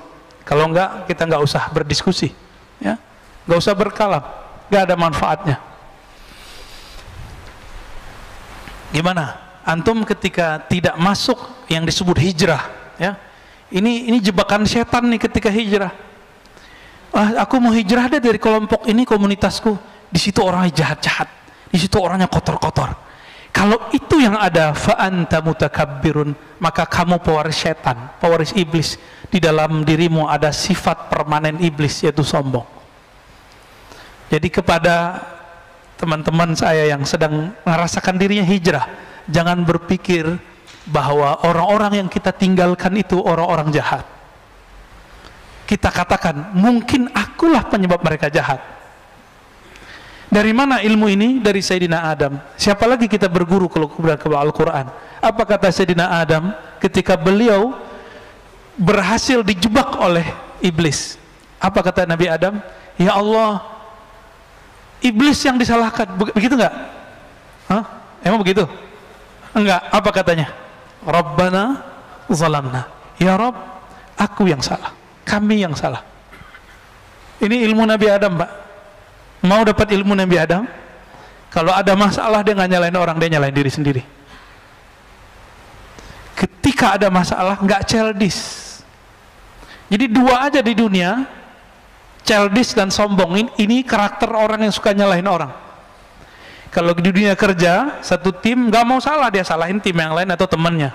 A: Kalau enggak, kita enggak usah berdiskusi, ya, enggak usah berkalam, enggak ada manfaatnya. Gimana? Antum ketika tidak masuk yang disebut hijrah, ya, ini jebakan setan nih ketika hijrah. Aku mau hijrah deh dari kelompok ini, komunitasku, di situ orangnya jahat-jahat, Di situ orangnya kotor-kotor. Kalau itu yang ada, fa anta mutakabbirun, maka kamu pewaris setan, pewaris iblis. Di dalam dirimu ada sifat permanen iblis, yaitu sombong. Jadi kepada teman-teman saya yang sedang merasakan dirinya hijrah, jangan berpikir bahwa orang-orang yang kita tinggalkan itu orang-orang jahat. Kita katakan, mungkin akulah penyebab mereka jahat. Dari mana ilmu ini? Dari Sayyidina Adam. Siapa lagi kita berguru kalau ke Al-Quran? Apa kata Sayyidina Adam ketika beliau berhasil dijebak oleh iblis? Apa kata Nabi Adam? Ya Allah, iblis yang disalahkan. Begitu enggak? Hah? Emang begitu? Enggak. Apa katanya? Rabbana zalamna. Ya Rabb, aku yang salah, kami yang salah. Ini ilmu Nabi Adam, Pak. Mau dapat ilmu Nabi Adam? Kalau ada masalah dia nggak nyalain orang, dia nyalain diri sendiri. Ketika ada masalah nggak childish. Jadi dua aja di dunia, childish dan sombong. Ini karakter orang yang suka nyalahin orang. Kalau di dunia kerja, satu tim nggak mau salah, dia salahin tim yang lain atau temannya.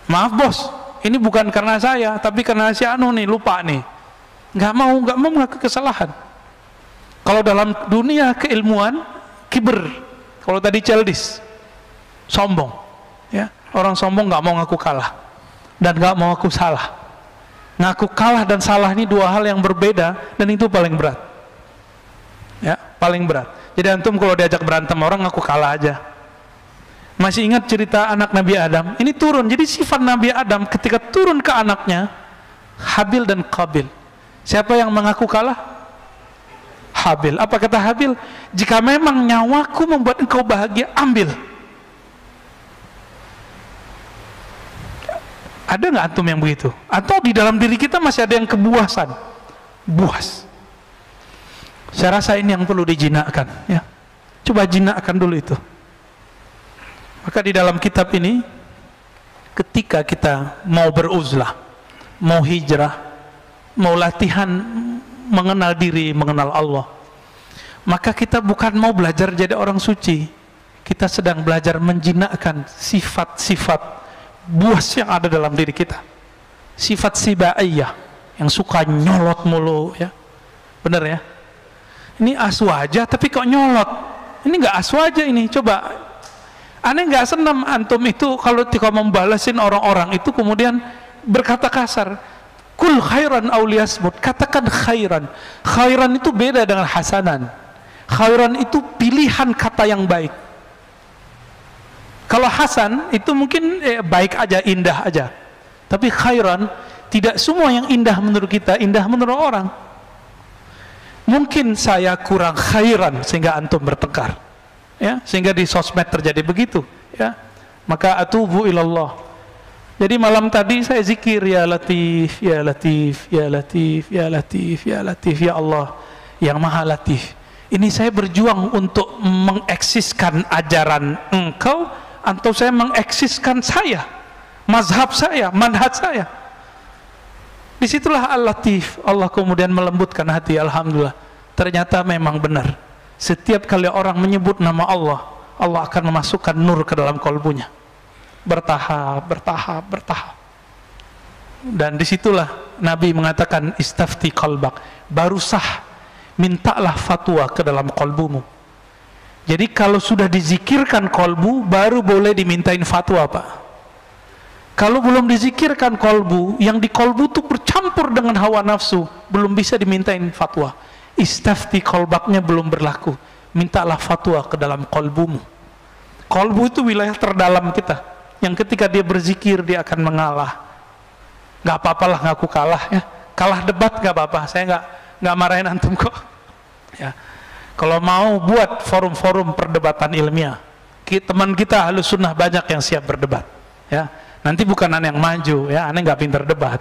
A: Maaf bos, ini bukan karena saya, tapi karena si Anu nih, lupa nih. Nggak mau mengaku kesalahan. Kalau dalam dunia keilmuan, kiber. Kalau tadi childish, sombong. Ya, orang sombong nggak mau ngaku kalah dan nggak mau ngaku salah. Ngaku kalah dan salah ini dua hal yang berbeda, dan itu paling berat. Ya, paling berat. Jadi antum kalau diajak berantem orang ngaku kalah aja. Masih ingat cerita anak Nabi Adam? Ini turun. Jadi sifat Nabi Adam ketika turun ke anaknya, Habil dan Qabil. Siapa yang mengaku kalah? Habil. Apa kata Habil? Jika memang nyawaku membuat engkau bahagia, ambil. Ada nggak antum yang begitu? Atau di dalam diri kita masih ada yang kebuasan? Buas. Saya rasa ini yang perlu dijinakkan. Ya. Coba jinakkan dulu itu. Maka di dalam kitab ini, ketika kita mau beruzlah, mau hijrah, mau latihan mengenal diri, mengenal Allah, maka kita bukan mau belajar jadi orang suci, kita sedang belajar menjinakkan sifat-sifat buas yang ada dalam diri kita. Sifat sibaiyah yang suka nyolot mulu, ya. Benar ya? Ini asu aja tapi kok nyolot. Ini nggak asu aja ini. Coba, aneh nggak senam antum itu kalau membalasin orang-orang itu kemudian berkata kasar. Kul khairan auliyasmut, katakan khairan. Khairan itu beda dengan hasanan. Khairan itu pilihan kata yang baik. Kalau hasan itu mungkin baik aja, indah aja. Tapi khairan, tidak semua yang indah menurut kita indah menurut orang. Mungkin saya kurang khairan sehingga antum bertengkar, ya, sehingga di sosmed terjadi begitu, ya. Maka atubu ilallah. Jadi malam tadi saya zikir, ya Latif, ya Latif, ya Latif, ya Latif, ya Latif, ya Allah yang Maha Latif. Ini saya berjuang untuk mengeksiskan ajaran engkau, atau saya mengeksiskan saya, mazhab saya, manhaj saya. Disitulah Al-Latif. Allah kemudian melembutkan hati. Alhamdulillah, ternyata memang benar. Setiap kali orang menyebut nama Allah, Allah akan memasukkan nur ke dalam kalbunya. Bertahap, bertahap, bertahap. Dan disitulah Nabi mengatakan istafti qalbak, baru sah, mintalah fatwa ke dalam kalbumu. Jadi kalau sudah dizikirkan kalbu, baru boleh dimintain fatwa, Pak. Kalau belum dizikirkan kalbu, yang di kalbu itu bercampur dengan hawa nafsu, belum bisa dimintain fatwa. Istafti qalbaknya belum berlaku, mintalah fatwa ke dalam kalbumu. Kalbu itu wilayah terdalam kita, yang ketika dia berzikir dia akan mengalah. Gak apa-apalah ngaku kalah, ya. Kalah debat gak apa-apa, saya nggak marahin antum kok, ya. Kalau mau buat forum-forum perdebatan ilmiah, teman kita Ahlus Sunnah banyak yang siap berdebat, ya. Nanti bukan aneh yang maju, ya, aneh nggak pintar debat.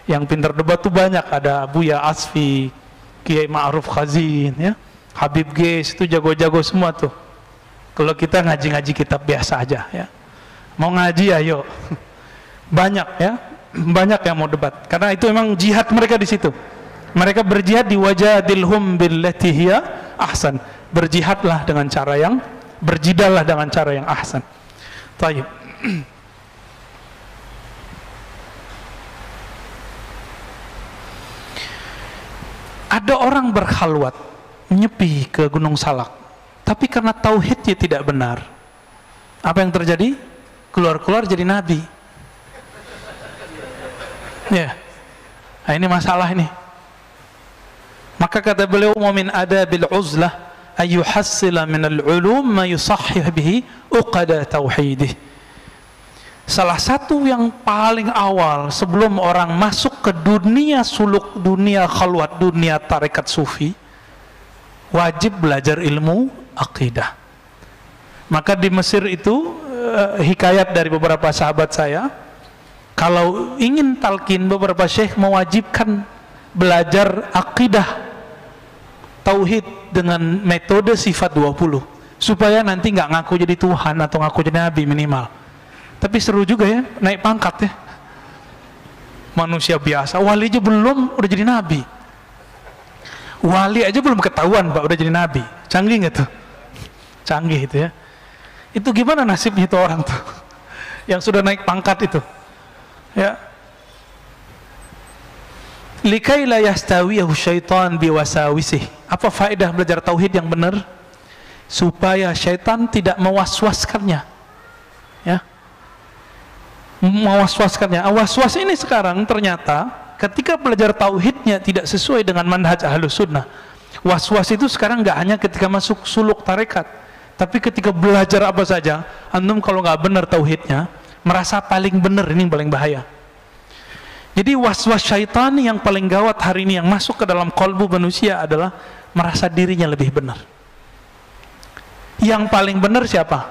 A: Yang pintar debat tuh banyak, ada Buya Asfi, Kiai Ma'ruf Khazin, ya, Habib Geis, itu jago-jago semua tuh. Kalau kita ngaji-ngaji kitab biasa aja, ya. Mau ngaji ayo. Banyak, ya, banyak yang mau debat, karena itu memang jihad mereka di situ. Mereka berjihad di wajadilhum billati hiya ahsan, berjihadlah dengan cara yang, berjidallah dengan cara yang ahsan. Taib. Ada orang berkhalwat, menyepi ke Gunung Salak, tapi karena tauhidnya tidak benar, apa yang terjadi? Keluar-keluar jadi nabi. Ya, nah, ini masalah ini. Maka kata beliau, "Wa min adabil uzlah ayuhassila min al-ulum ma yusahhih bihi uqada tauhidih." Salah satu yang paling awal sebelum orang masuk ke dunia suluk, dunia khalwat, dunia tarekat sufi, wajib belajar ilmu akidah. Maka di Mesir itu hikayat dari beberapa sahabat saya, kalau ingin talqin, beberapa syekh mewajibkan belajar akidah tauhid dengan metode sifat 20 supaya nanti nggak ngaku jadi Tuhan atau ngaku jadi Nabi minimal. Tapi seru juga ya, naik pangkat ya. Manusia biasa, wali aja belum udah jadi Nabi. Wali aja belum ketahuan Pak udah jadi Nabi. Canggih nggak tuh? Canggih itu ya. Itu gimana nasibnya itu orang tuh yang sudah naik pangkat itu ya. Likai la yastawiyahu syaitan biwasawisih. Apa faedah belajar tauhid yang benar? Supaya syaitan tidak mewaswaskannya ya, mewaswaskannya. Waswas ini sekarang ternyata ketika belajar tauhidnya tidak sesuai dengan manhaj ahlus sunnah, waswas itu sekarang nggak hanya ketika masuk suluk tarekat, tapi ketika belajar apa saja, antum kalau nggak benar tauhidnya, merasa paling benar, ini yang paling bahaya. Jadi waswas syaitan yang paling gawat hari ini yang masuk ke dalam kolbu manusia adalah merasa dirinya lebih benar. Yang paling benar siapa?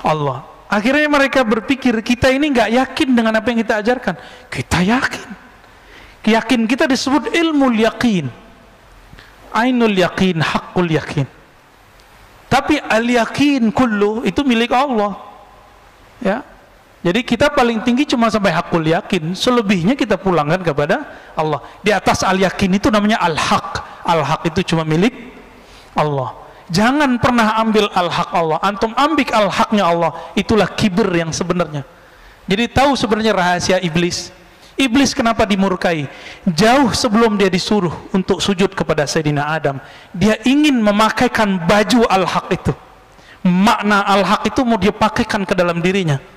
A: Allah. Akhirnya mereka berpikir kita ini nggak yakin dengan apa yang kita ajarkan. Kita yakin. Yakin kita disebut ilmu yakin, ainul yakin, hakul yakin. Tapi al-yakin kullu itu milik Allah ya. Jadi kita paling tinggi cuma sampai hakul yakin, selebihnya kita pulangkan kepada Allah. Di atas al-yakin itu namanya al-haq. Al-haq itu cuma milik Allah. Jangan pernah ambil al-haq Allah. Antum ambil al-haqnya Allah, itulah kibir yang sebenarnya. Jadi tahu sebenarnya rahasia iblis. Iblis kenapa dimurkai? Jauh sebelum dia disuruh untuk sujud kepada Sayyidina Adam, dia ingin memakaikan baju al-haq itu. Makna al-haq itu mau dia pakaikan ke dalam dirinya.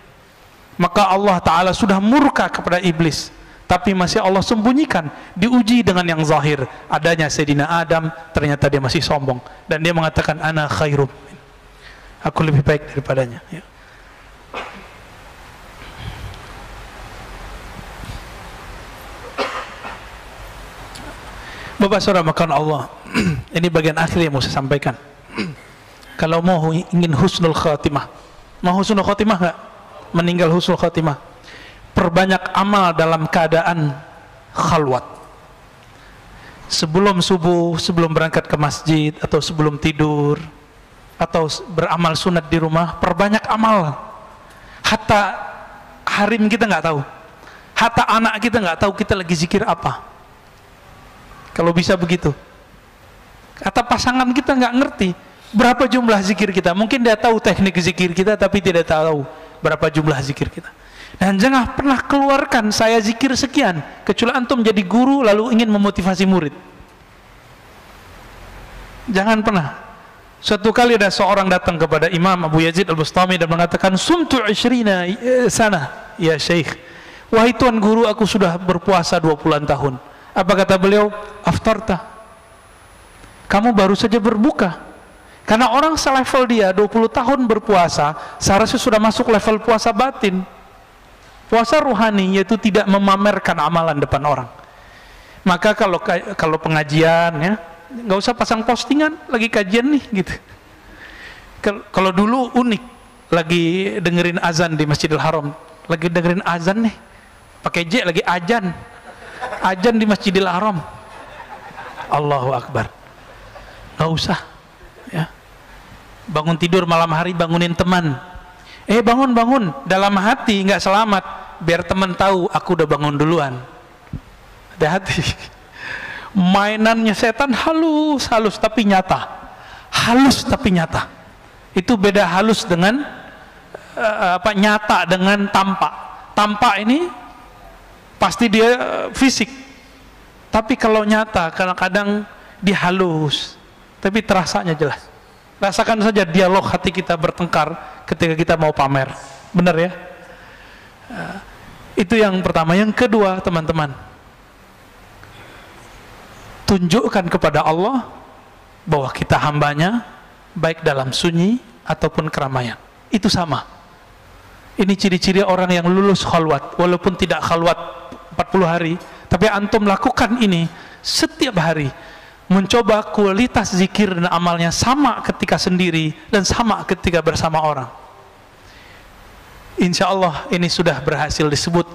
A: Maka Allah Ta'ala sudah murka kepada iblis, tapi masih Allah sembunyikan, diuji dengan yang zahir. Adanya Sayyidina Adam, ternyata dia masih sombong, dan dia mengatakan ana khairum, aku lebih baik daripadanya ya. Bapak saudara makan Allah, ini bagian akhir yang mau saya sampaikan. Kalau mau ingin husnul khatimah, mau husnul khatimah nggak? Meninggal husnul khatimah, perbanyak amal dalam keadaan khalwat. Sebelum subuh, sebelum berangkat ke masjid, atau sebelum tidur, atau beramal sunat di rumah, perbanyak amal. Hatta harim kita nggak tahu, hatta anak kita nggak tahu kita lagi zikir apa. Kalau bisa begitu. Kata pasangan kita nggak ngerti berapa jumlah zikir kita. Mungkin dia tahu teknik zikir kita, tapi tidak tahu berapa jumlah zikir kita. Dan jangan pernah keluarkan saya zikir sekian, kecuali antum jadi guru lalu ingin memotivasi murid. Jangan pernah. Suatu kali ada seorang datang kepada Imam Abu Yazid Al-Bustami dan mengatakan, "Sumtu 20 sana ya Syekh." Wahai tuan guru, aku sudah berpuasa 20 tahun. Apa kata beliau? Aftarta. Kamu baru saja berbuka. Karena orang selevel dia 20 tahun berpuasa, seharusnya sudah masuk level puasa batin. Puasa ruhani, yaitu tidak memamerkan amalan depan orang. Maka kalau pengajian ya, nggak usah pasang postingan lagi kajian nih gitu. Kalau dulu unik, lagi dengerin azan di Masjidil Haram, lagi dengerin azan nih, pakai J lagi ajan di Masjidil Haram. Allahu Akbar. Nggak usah ya. Bangun tidur malam hari, bangunin teman, bangun dalam hati nggak selamat, biar teman tahu aku udah bangun duluan. Hati-hati. Mainannya setan halus tapi nyata. halus tapi nyata. Itu beda halus dengan nyata dengan tampak. Tampak ini pasti dia fisik, tapi kalau nyata kadang-kadang dia halus tapi terasanya jelas. Rasakan saja dialog hati kita bertengkar ketika kita mau pamer, benar ya? Itu yang pertama. Yang kedua, teman-teman, tunjukkan kepada Allah bahwa kita hambanya, baik dalam sunyi ataupun keramaian. Itu sama. Ini ciri-ciri orang yang lulus khalwat, walaupun tidak khalwat 40 hari, tapi antum lakukan ini setiap hari, mencoba kualitas zikir dan amalnya sama ketika sendiri dan sama ketika bersama orang. Insya Allah ini sudah berhasil disebut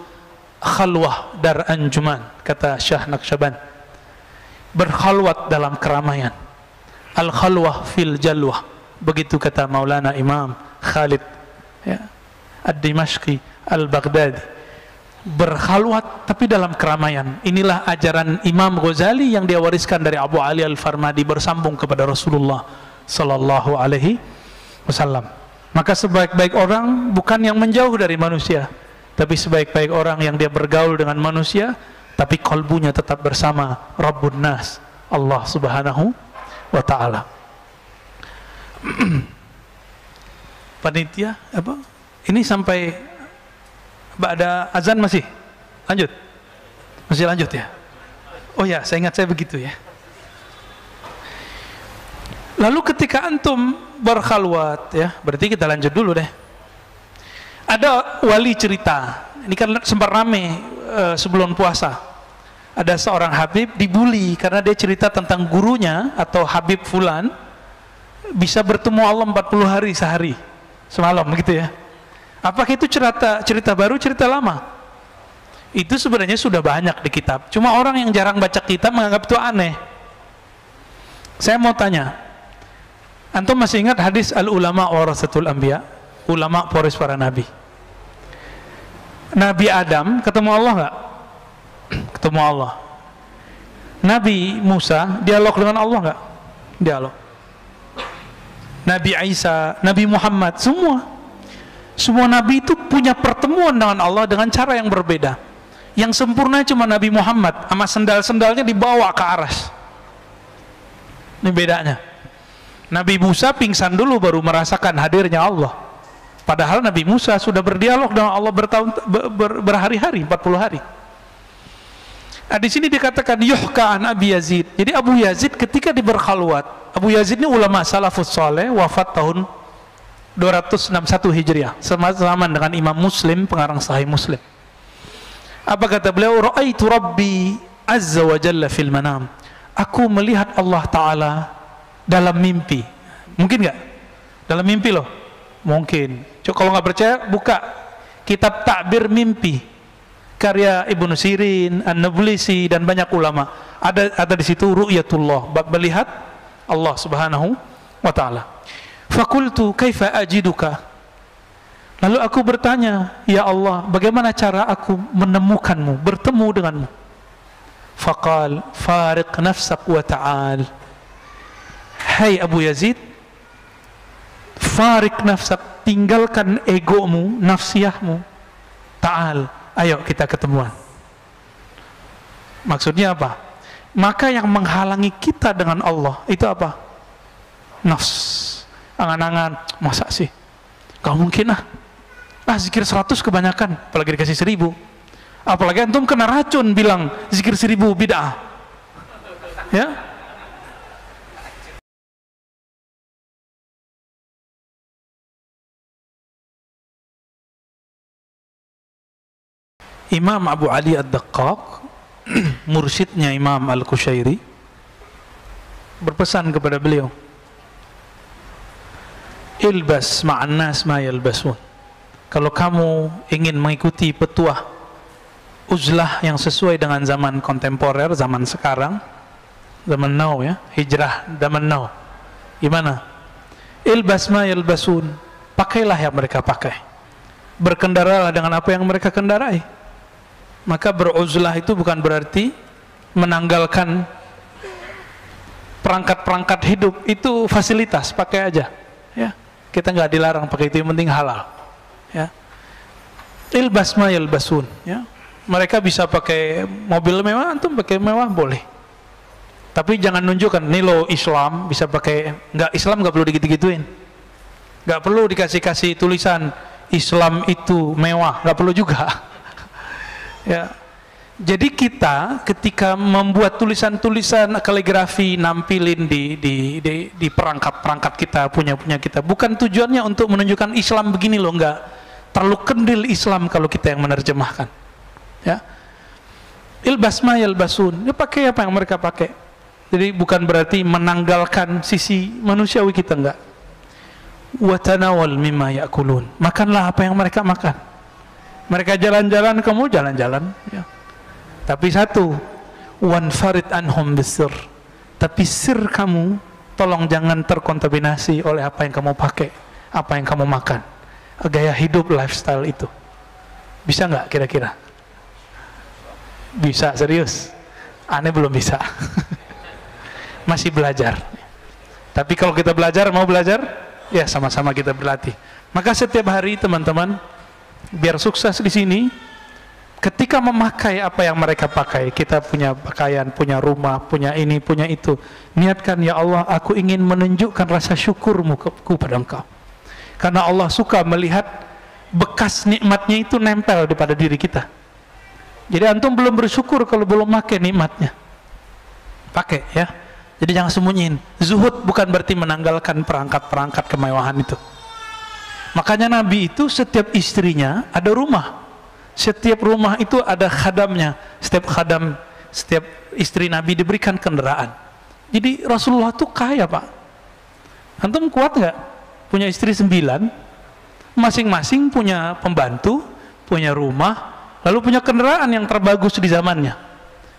A: khalwah dar anjuman, kata Syekh Naqsyaband, berkhalwat dalam keramaian. Al khalwah fil jalwah, begitu kata Maulana Imam Khalid ya, Ad-Dimashqi Al-Baghdadi, berkhalwat tapi dalam keramaian. Inilah ajaran Imam Ghazali yang dia wariskan dari Abu Ali Al-Farmadi, bersambung kepada Rasulullah Sallallahu Alaihi Wasallam. Maka sebaik-baik orang bukan yang menjauh dari manusia, tapi sebaik-baik orang yang dia bergaul dengan manusia tapi kalbunya tetap bersama Rabbun Nas, Allah Subhanahu wa Ta'ala. Panitia apa? Ini sampai ada azan masih? Lanjut? Masih lanjut ya? Oh ya, saya ingat saya begitu ya. Lalu ketika antum berkhalwat ya, berarti kita lanjut dulu deh. Ada wali cerita, ini kan sempat rame sebelum puasa. Ada seorang Habib dibully karena dia cerita tentang gurunya atau Habib Fulan bisa bertemu Allah 40 hari sehari semalam, begitu ya. Apakah itu cerita baru, cerita lama? Itu sebenarnya sudah banyak di kitab. Cuma orang yang jarang baca kitab menganggap itu aneh. Saya mau tanya, antum masih ingat hadis al-ulama warasatul anbiya? Ulama pewaris para nabi. Nabi Adam ketemu Allah nggak? Ketemu Allah. Nabi Musa dialog dengan Allah nggak? Dialog. Nabi Isa, Nabi Muhammad, semua nabi itu punya pertemuan dengan Allah dengan cara yang berbeda. Yang sempurna cuma Nabi Muhammad, sama sendal-sendalnya dibawa ke aras. Ini bedanya. Nabi Musa pingsan dulu baru merasakan hadirnya Allah. Padahal Nabi Musa sudah berdialog dengan Allah berhari-hari, 40 hari. Nah, di sini dikatakan yuhka an Abi Yazid. Jadi Abu Yazid ketika berkhalwat, Abu Yazid ini ulama salafus saleh, wafat tahun 261 Hijriah, sama dengan Imam Muslim, pengarang Sahih Muslim. Apa kata beliau? Ra'aitu Rabbi azza wa jalla fil manam. Aku melihat Allah Ta'ala dalam mimpi. Mungkin nggak? Dalam mimpi loh? Mungkin. Coba kalau nggak percaya, buka kitab Ta'bir Mimpi karya Ibnu Sirin, An-Nablisi dan banyak ulama. Ada di situ ru'yatullah, bab melihat Allah Subhanahu wa Ta'ala. Fakultu kaifa ajiduka. Lalu aku bertanya, ya Allah, bagaimana cara aku menemukanmu, bertemu denganmu? Faqal fariq nafsak wa ta'al. Hai Abu Yazid, fariq nafsak, tinggalkan egomu, nafsiyahmu, ta'al, ayo kita ketemuan. Maksudnya apa? Maka yang menghalangi kita dengan Allah itu apa? Nafs, angan-angan. Masa sih? Gak mungkin zikir 100 kebanyakan, apalagi dikasih 1000. Apalagi antum kena racun bilang zikir 1000 bid'ah. Ya? Imam Abu Ali Ad-Daqqaq, mursyidnya Imam Al-Qushairi, berpesan kepada beliau, ilbas ma'an nas ma yalbasun. Kalau kamu ingin mengikuti petuah uzlah yang sesuai dengan zaman kontemporer, zaman sekarang, zaman now ya, hijrah zaman now, gimana? Ilbas ma yalbasun, pakailah yang mereka pakai, berkendaralah dengan apa yang mereka kendarai. Maka beruzlah itu bukan berarti menanggalkan perangkat-perangkat hidup itu fasilitas, pakai aja ya, kita nggak dilarang pakai itu, yang penting halal ya. Ilbas ma yalbasun ya, mereka bisa pakai mobil mewah, antum pakai mewah boleh, tapi jangan nunjukkan nih lo Islam bisa pakai. Nggak, Islam nggak perlu digitu-gituin, nggak perlu dikasih tulisan Islam itu mewah, nggak perlu juga ya. Jadi kita ketika membuat tulisan-tulisan kaligrafi, nampilin di perangkat-perangkat kita, punya kita, bukan tujuannya untuk menunjukkan Islam begini loh, enggak. Terlalu kendil Islam kalau kita yang menerjemahkan ya. Ilbas ma yalbasun, ya pakai apa yang mereka pakai. Jadi bukan berarti menanggalkan sisi manusiawi kita, enggak. Wa tanawal mimma ya'kulun, makanlah apa yang mereka makan. Mereka jalan-jalan, kamu jalan-jalan ya. Tapi satu, wanfarid anhum bisir, tapi sir kamu tolong jangan terkontaminasi oleh apa yang kamu pakai, apa yang kamu makan, gaya hidup, lifestyle itu. Bisa nggak kira-kira? Bisa, serius? Aneh belum bisa. Masih belajar. Tapi kalau kita belajar, mau belajar, ya sama-sama kita berlatih. Maka setiap hari teman-teman, biar sukses di sini, ketika memakai apa yang mereka pakai, kita punya pakaian, punya rumah, punya ini, punya itu, niatkan, ya Allah, aku ingin menunjukkan rasa syukurmu kepada Engkau, karena Allah suka melihat bekas nikmatnya itu nempel pada diri kita. Jadi antum belum bersyukur kalau belum pakai nikmatnya, pakai ya. Jadi jangan sembunyiin. Zuhud bukan berarti menanggalkan perangkat-perangkat kemewahan itu. Makanya Nabi itu setiap istrinya ada rumah, setiap rumah itu ada khadamnya, setiap istri Nabi diberikan kendaraan. Jadi Rasulullah tuh kaya, Pak. Antum kuat nggak punya istri 9, masing-masing punya pembantu, punya rumah, lalu punya kendaraan yang terbagus di zamannya.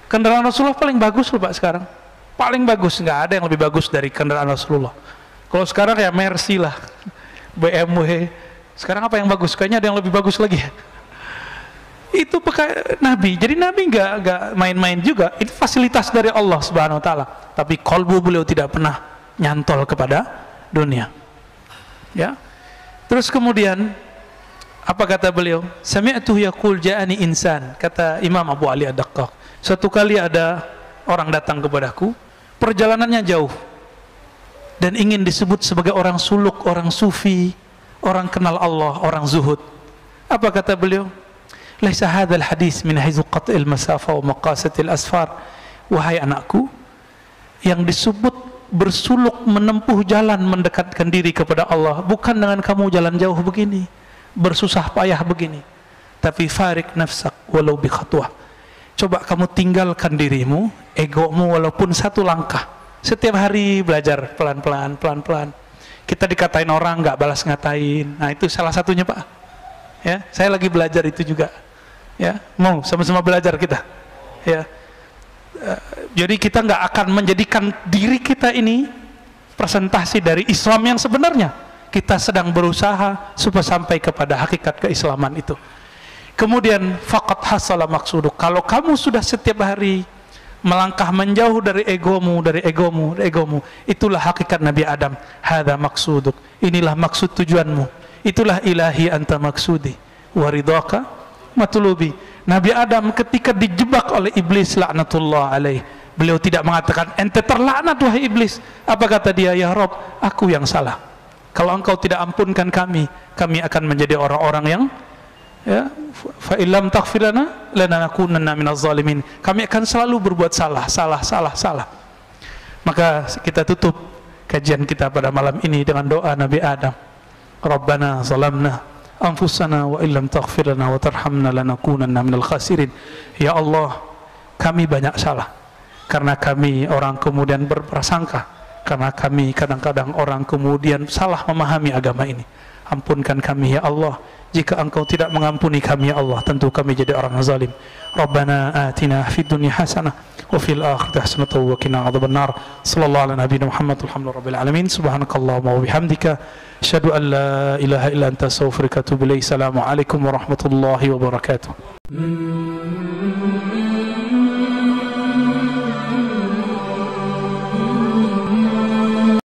A: Kendaraan Rasulullah paling bagus loh Pak sekarang, paling bagus, nggak ada yang lebih bagus dari kendaraan Rasulullah. Kalau sekarang ya Mercy lah, BMW. Sekarang apa yang bagus? Kayaknya ada yang lebih bagus lagi. Itu pakai Nabi. Jadi Nabi nggak main-main juga. Itu fasilitas dari Allah Subhanahu Wa Taala. Tapi kalbu beliau tidak pernah nyantol kepada dunia. Ya. Terus kemudian apa kata beliau? Sami'tu yaqul ja'ani insan. Kata Imam Abu Ali Ad-Daqqaq. Suatu kali ada orang datang kepadaku, perjalanannya jauh dan ingin disebut sebagai orang suluk, orang sufi, orang kenal Allah, orang zuhud. Apa kata beliau? Laisa hadzal hadis min haythu qat'il masafa wa maqasatil asfar. Wahai anakku, yang disebut bersuluk, menempuh jalan mendekatkan diri kepada Allah bukan dengan kamu jalan jauh begini, bersusah payah begini, tapi farik nafsak walau bi khatwah. Coba kamu tinggalkan dirimu, egomu, walaupun satu langkah. Setiap hari belajar pelan-pelan. Kita dikatain orang nggak balas ngatain. Nah itu salah satunya Pak. Ya, saya lagi belajar itu juga. Ya, mau sama-sama belajar kita. Ya, jadi kita nggak akan menjadikan diri kita ini presentasi dari Islam yang sebenarnya. Kita sedang berusaha supaya sampai kepada hakikat keislaman itu. Kemudian faqad hasala maksuduk. Kalau kamu sudah setiap hari melangkah menjauh dari egomu, itulah hakikat Nabi Adam. Hadza maksuduk. Inilah maksud tujuanmu. Itulah ilahi anta maksudi wa ridhaka matlubi. Nabi Adam ketika dijebak oleh iblis laknatullah alaih, beliau tidak mengatakan ente terlaknat wahai iblis. Apa kata dia? Ya Rob, aku yang salah. Kalau engkau tidak ampunkan kami akan menjadi orang-orang yang ya, fa illam taghfir lana lanakunanna minaz zalimin. Kami akan selalu berbuat salah. Maka kita tutup kajian kita pada malam ini dengan doa Nabi Adam. Rabbana zalamna anfusana wa illam taghfir lana wa tarhamna lanakunanna minal khasirin. Ya Allah, kami banyak salah karena kami orang kemudian berprasangka, karena kami kadang-kadang orang kemudian salah memahami agama ini. Ampunkan kami ya Allah. Jika engkau tidak mengampuni kami ya Allah, tentu kami jadi orang zalim. Rabbana atina fid dunya hasanah wa fil akhirati hasanah wa qina adzabannar. Sallallahu ala nabiyina Muhammad walhamdulillahirabbil alamin. Subhanakallahumma wa bihamdika asyhadu an la ilaha illa anta astaghfiruka wa atubu ilaik. Assalamu alaikum warahmatullahi wabarakatuh.